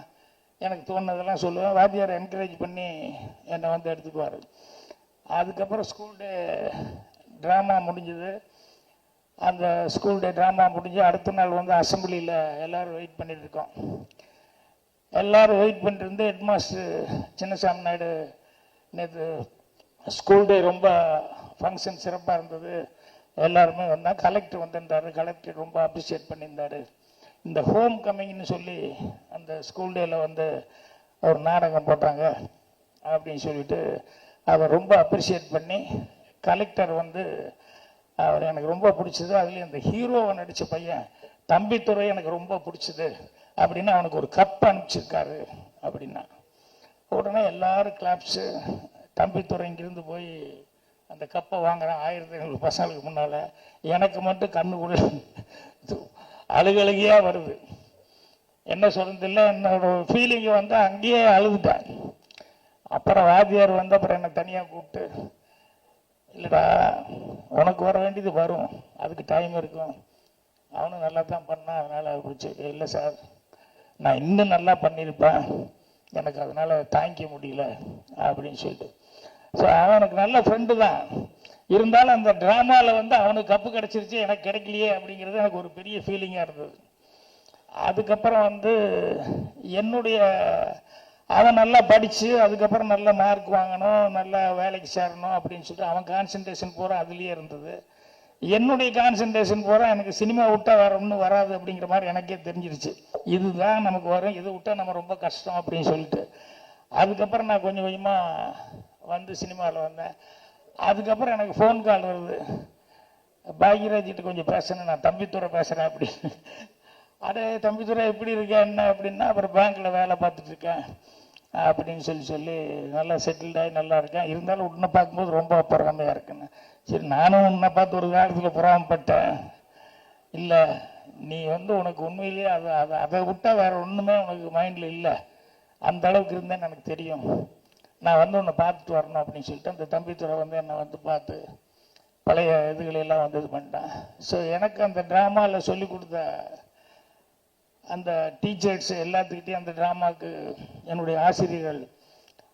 S6: எனக்கு தோணுனதெல்லாம் சொல்லுவேன். வாத்தியார் என்கரேஜ் பண்ணி என்னை வந்து எடுத்துக்குவார். அதுக்கப்புறம் ஸ்கூல் டே ட்ராமா முடிஞ்சது. அந்த ஸ்கூல் டே ட்ராமா முடிஞ்சு அடுத்த நாள் வந்து அசம்பிளியில் எல்லோரும் வெயிட் பண்ணிட்டு இருக்கோம். எல்லோரும் வெயிட் பண்ணிட்டு இருந்து ஹெட் மாஸ்டர் சின்னசாமி நாயுடு, நேற்று ஸ்கூல் டே ரொம்ப ஃபங்க்ஷன் சிறப்பாக இருந்தது, எல்லாருமே வந்தால் கலெக்டர் வந்திருந்தார், கலெக்டர் ரொம்ப அப்ரிஷியேட் பண்ணியிருந்தார். இந்த ஹோம் கம்மிங்னு சொல்லி அந்த ஸ்கூல் டேயில் வந்து ஒரு நாடகம் போட்டாங்க அப்படின்னு சொல்லிட்டு அவர் ரொம்ப அப்ரிஷியேட் பண்ணி, கலெக்டர் வந்து அவர் எனக்கு ரொம்ப பிடிச்சது, அதுலேயும் இந்த ஹீரோவை நடித்த பையன் தம்பித்துறை எனக்கு ரொம்ப பிடிச்சது அப்படின்னு அவனுக்கு ஒரு கப் அனுப்பிச்சிருக்காரு அப்படின்னா உடனே எல்லாரும் கிளாப்ஸு. தம்பித்துறை இங்கிருந்து போய் அந்த கப்பை வாங்குறேன் 1500 பசங்களுக்கு முன்னால். எனக்கு மட்டும் கண்ணுக்குள்ள அழுகழுகியாக வருது. என்ன சொல்றதில்லை, என்னோட ஃபீலிங்கை வந்து அங்கேயே அழுதுட்டேன். அப்புறம் வாத்தியார் வந்து அப்புறம் என்னை தனியாக கூப்பிட்டு, இல்லைடா உனக்கு வர வேண்டியது வரும், அதுக்கு டைம் இருக்கும், அவனும் நல்லா தான் பண்ணான், அதனால் சரி இல்லை சார் நான் இன்னும் நல்லா பண்ணியிருப்பேன், எனக்கு அதனால் தாங்கிக்க முடியல அப்படின்னு சொல்லிட்டு. ஸோ அவன் எனக்கு நல்ல ஃப்ரெண்டு தான், இருந்தாலும் அந்த ட்ராமாவில் வந்து அவனுக்கு கப்பு கிடச்சிருச்சு எனக்கு கிடைக்கலையே அப்படிங்கிறது எனக்கு ஒரு பெரிய ஃபீலிங்காக இருந்தது. அதுக்கப்புறம் வந்து என்னுடைய அவன் நல்லா படித்து அதுக்கப்புறம் நல்ல மார்க் வாங்கணும், நல்லா வேலைக்கு சேரணும் அப்படின்னு சொல்லிட்டு அவன் கான்சன்ட்ரேஷன் பூரா அதுலேயே இருந்தது. என்னுடைய கான்சன்ட்ரேஷன் பூரா எனக்கு சினிமா விட்டா வேற ஒன்றும் வராது அப்படிங்கிற மாதிரி எனக்கே தெரிஞ்சிருச்சு. இதுதான் நமக்கு வரும், இது விட்டா நம்ம ரொம்ப கஷ்டம் அப்படின்னு சொல்லிட்டு அதுக்கப்புறம் நான் கொஞ்சம் கொஞ்சமாக வந்து சினிமாவில் வந்தேன். அதுக்கப்புறம் எனக்கு ஃபோன் கால் வருது, பாக்யராஜிட்ட கொஞ்சம் பேசணும், நான் தம்பித்துறை பேசுகிறேன் அப்படின்னு. அடே தம்பித்துறை எப்படி இருக்கேன் என்ன அப்படின்னா, அப்புறம் பேங்க்கில் வேலை பார்த்துட்டு இருக்கேன் அப்படின்னு சொல்லி நல்லா செட்டில்டாகி நல்லா இருக்கேன், இருந்தாலும் உன்னை பார்க்கும்போது ரொம்ப பொறாமையாக இருக்குன்னு. சரி நானும் உன்னை பார்த்து ஒரு காலத்தில் பொறாமப்பட்டேன், இல்லை நீ வந்து உனக்கு உண்மையிலேயே அதை விட்டால் வேற ஒன்றுமே உனக்கு மைண்டில் இல்லை, அந்த அளவுக்கு இருந்தேன்னு எனக்கு தெரியும், நான் வந்து உன்னை பார்த்துட்டு வரணும் அப்படின்னு சொல்லிட்டு அந்த தம்பித்துறை வந்து என்னை வந்து பார்த்து பழைய இதுகளெல்லாம் வந்து இது பண்ணிட்டேன். ஸோ எனக்கு அந்த ட்ராமாவில் சொல்லி கொடுத்த அந்த டீச்சர்ஸ் எல்லாத்துக்கிட்டையும் அந்த ட்ராமாவுக்கு என்னுடைய ஆசிரியர்கள்,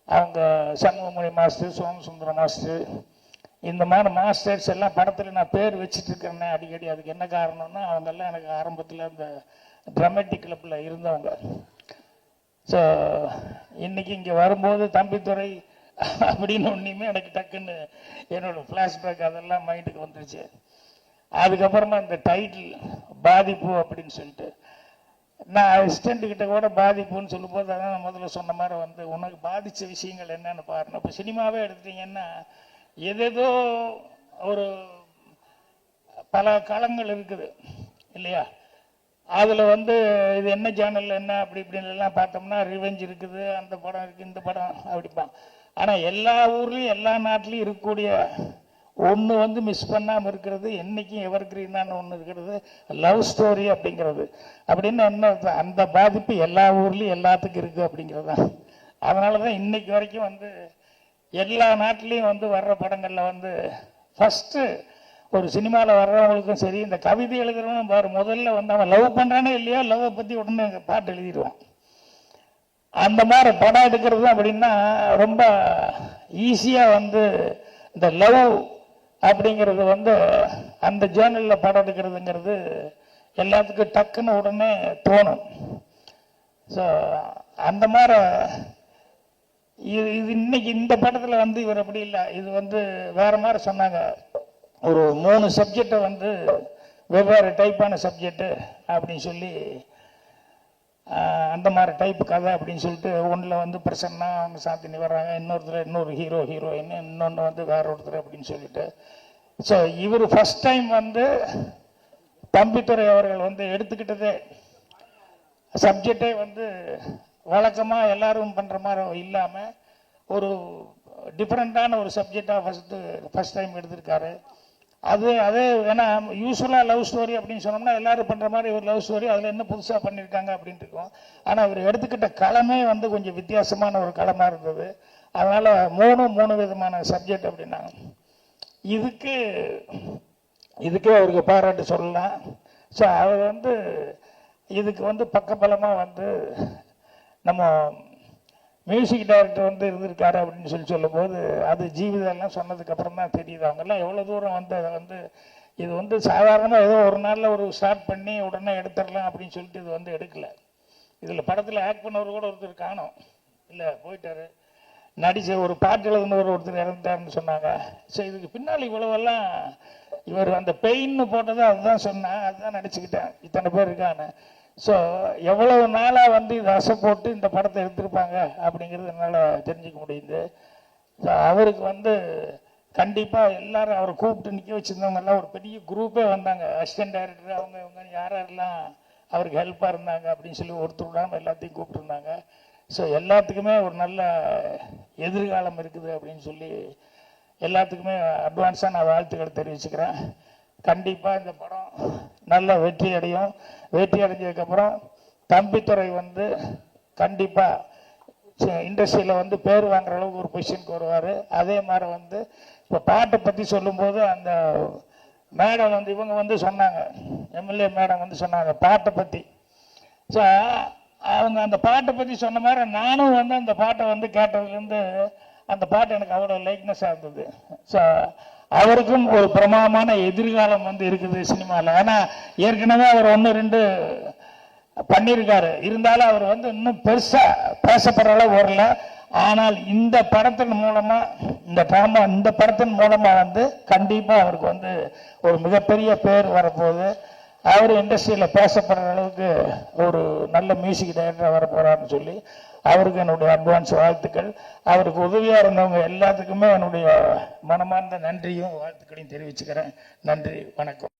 S6: அவங்க சண்முகமணி மாஸ்டர், சோமசுந்தரம் மாஸ்டர், இந்த மாதிரி மாஸ்டர்ஸ் எல்லாம் படத்தில் நான் பேர் வச்சுட்டு இருக்கிறேன்னே அடிக்கடி. அதுக்கு என்ன காரணம்னா அவங்கெல்லாம் எனக்கு ஆரம்பத்தில் அந்த ட்ராமாட்டிக் கிளப்பில் இருந்தவங்க. ஸோ இன்னைக்கு இங்கே வரும்போது தம்பித்துறை அப்படின்னு ஒன்றுமே எனக்கு டக்குன்னு என்னோட ஃப்ளாஷ்பேக் அதெல்லாம் மைண்டுக்கு வந்துருச்சு. அதுக்கப்புறமா இந்த டைட்டில் பாதிப்பு அப்படின்னு சொல்லிட்டு நான் அசிஸ்டண்ட் கிட்ட கூட பாதிப்புன்னு சொல்லும்போது அதான் நான் முதல்ல சொன்ன மாதிரி வந்து உனக்கு பாதித்த விஷயங்கள் என்னன்னு பாருங்க. இப்போ சினிமாவே எடுத்துட்டீங்கன்னா எதேதோ ஒரு பல களங்கள் இருக்குது இல்லையா, அதில் வந்து இது என்ன சேனல் என்ன அப்படி இப்படின்னு எல்லாம் பார்த்தோம்னா ரிவெஞ்ச் இருக்குது, அந்த படம் இருக்குது, இந்த படம் அப்படிப்பான். ஆனால் எல்லா ஊர்லேயும் எல்லா நாட்டிலையும் இருக்கக்கூடிய ஒன்று வந்து மிஸ் பண்ணாமல் இருக்கிறது, என்றைக்கும் எவர் கிரீனான ஒன்று இருக்கிறது, லவ் ஸ்டோரி அப்படிங்கிறது. அப்படின்னு என்ன அந்த பாதிப்பு எல்லா ஊர்லேயும் எல்லாத்துக்கும் இருக்குது அப்படிங்கிறது தான். அதனால தான் இன்னைக்கு வரைக்கும் வந்து எல்லா நாட்டிலையும் வந்து வர்ற படங்களில் வந்து ஃபஸ்ட்டு ஒரு சினிமாவில் வர்றவங்களுக்கும் சரி, இந்த கவிதை எழுதுறவனும் பாரு, முதல்ல வந்து அவன் லவ் பண்ணுறானே இல்லையோ லவ்வை பற்றி உடனே பாட்டு எழுதிடுவான். அந்த மாதிரி படம் எடுக்கிறது அப்படின்னா ரொம்ப ஈஸியாக வந்து இந்த லவ் அப்படிங்கிறது வந்து அந்த ஜேர்னலில் படம் எடுக்கிறதுங்கிறது எல்லாத்துக்கும் டக்குன்னு உடனே தோணும். ஸோ அந்த மாதிரி இது இன்னைக்கு இந்த படத்தில் வந்து இவர் அப்படி இல்லை, இது வந்து வேற மாதிரி சொன்னாங்க. ஒரு 3 சப்ஜெக்டை வந்து வெவ்வேறு டைப்பான சப்ஜெக்டு அப்படின்னு சொல்லி அந்த மாதிரி டைப் கதை அப்படின்னு சொல்லிட்டு ஒன்றில் வந்து பிரசன்னா அவங்க சாந்தினி வர்றாங்க, இன்னொரு ஹீரோ ஹீரோயின், இன்னொன்று வந்து வேற ஒருத்தர் அப்படின்னு சொல்லிட்டு. ஸோ இவர் ஃபர்ஸ்ட் டைம் வந்து தம்பித்துறை அவர்கள் வந்து எடுத்துக்கிட்டதே சப்ஜெக்டே வந்து வழக்கமாக எல்லாரும் பண்ணுற மாதிரி இல்லாமல் ஒரு டிஃப்ரெண்ட்டான ஒரு சப்ஜெக்டாக ஃபர்ஸ்ட் டைம் எடுத்திருக்காரு. அதே ஏன்னா யூஸ்வலாக லவ் ஸ்டோரி அப்படின்னு சொன்னோம்னா எல்லாரும் பண்ணுற மாதிரி ஒரு லவ் ஸ்டோரி, அதில் என்ன புதுசாக பண்ணியிருக்காங்க அப்படின்ட்டு இருக்கும். ஆனால் அவர் எடுத்துக்கிட்ட களமே வந்து கொஞ்சம் வித்தியாசமான ஒரு களமாக இருந்தது. அதனால் 3 விதமான சப்ஜெக்ட் அப்படின்னாங்க. இதுக்கே அவருக்கு பாராட்டு சொல்லலாம். ஸோ அவர் வந்து இதுக்கு வந்து பக்கபலமாக வந்து நம்ம மியூசிக் டைரக்டர் வந்து இருந்திருக்காரு அப்படின்னு சொல்லும்போது அது ஜீவிதெல்லாம் சொன்னதுக்கு அப்புறம் தான் தெரியுது அவங்கெல்லாம் எவ்வளோ தூரம் வந்து அதை வந்து இது வந்து சாதாரணமாக ஏதோ ஒரு நாளில் ஒரு ஸ்டார்ட் பண்ணி உடனே எடுத்துடலாம் அப்படின்னு சொல்லிட்டு இது வந்து எடுக்கலை. இதில் படத்தில் ஆக்ட் பண்ணவர் கூட ஒருத்தர் காணோம், இல்லை போயிட்டாரு. நடிச்ச ஒரு பாட்டு எழுதுனவர் ஒருத்தர் இறந்துட்டாருன்னு சொன்னாங்க. ஸோ இதுக்கு பின்னால் இவ்வளவெல்லாம் இவர் அந்த பெயின்னு போட்டதை அதுதான் சொன்னேன், அதுதான் நடிச்சுக்கிட்டேன், இத்தனை பேர் இருக்கான்னு. ஸோ எவ்வளவு நாளாக வந்து இதை அசை போட்டு இந்த படத்தை எடுத்திருப்பாங்க அப்படிங்கிறது என்னால் தெரிஞ்சுக்க முடியுது. ஸோ அவருக்கு வந்து கண்டிப்பாக எல்லாரும் அவரை கூப்பிட்டு நிற்க வச்சுருந்தவங்க எல்லாம் ஒரு பெரிய குரூப்பே வந்தாங்க. அசிஸ்டன்ட் டைரக்டர் அவங்க இவங்க யாரெல்லாம் அவருக்கு ஹெல்ப்பாக இருந்தாங்க அப்படின்னு சொல்லி ஒருத்தர் விடாமல் எல்லாத்தையும் கூப்பிட்டுருந்தாங்க. ஸோ எல்லாத்துக்குமே ஒரு நல்ல எதிர்காலம் இருக்குது அப்படின்னு சொல்லி எல்லாத்துக்குமே அட்வான்ஸாக நான் வாழ்த்துக்கள் தெரிவிச்சுக்கிறேன். கண்டிப்பாக இந்த படம் நல்ல வெற்றி அடையும். வெற்றி அடைஞ்சதுக்கப்புறம் தம்பித்துறை வந்து கண்டிப்பாக இண்டஸ்ட்ரியில் வந்து பேர் வாங்குற அளவுக்கு ஒரு பொசிஷனுக்கு வருவார். அதே மாதிரி வந்து இப்போ பாட்டை பற்றி சொல்லும்போது அந்த மேடம் வந்து இவங்க வந்து சொன்னாங்க, எம்எல்ஏ மேடம் வந்து சொன்னாங்க பாட்டை பற்றி. ஸோ அவங்க அந்த பாட்டை பற்றி சொன்ன மாதிரி நானும் வந்து அந்த பாட்டை வந்து கேட்டதுலேருந்து அந்த பாட்டு எனக்கு அவ்வளோ லைக்னஸாக இருந்தது. ஸோ அவருக்கும் ஒரு பிரமாதமான எதிர்காலம் வந்து இருக்குது சினிமாவில். ஏன்னா ஏற்கனவே அவர் 1-2 பண்ணியிருக்காரு, இருந்தாலும் அவர் வந்து இன்னும் பெருசாக பேசப்படுற அளவு வரல. ஆனால் இந்த படத்தின் மூலமா, இந்த படத்தின் மூலமா வந்து கண்டிப்பா அவருக்கு வந்து ஒரு மிகப்பெரிய பேர் வரப்போகுது. அவர் இண்டஸ்ட்ரியில பேசப்படுற அளவுக்கு ஒரு நல்ல மியூசிக் டைரக்டர் வரப்போறாருன்னு சொல்லி அவருக்கு என்னுடைய அட்வான்ஸ் வாழ்த்துக்கள். அவருக்கு உதவியா இருந்தவங்க எல்லாத்துக்குமே என்னுடைய மனமார்ந்த நன்றியும் வாழ்த்துக்களையும் தெரிவிச்சுக்கிறேன். நன்றி, வணக்கம்.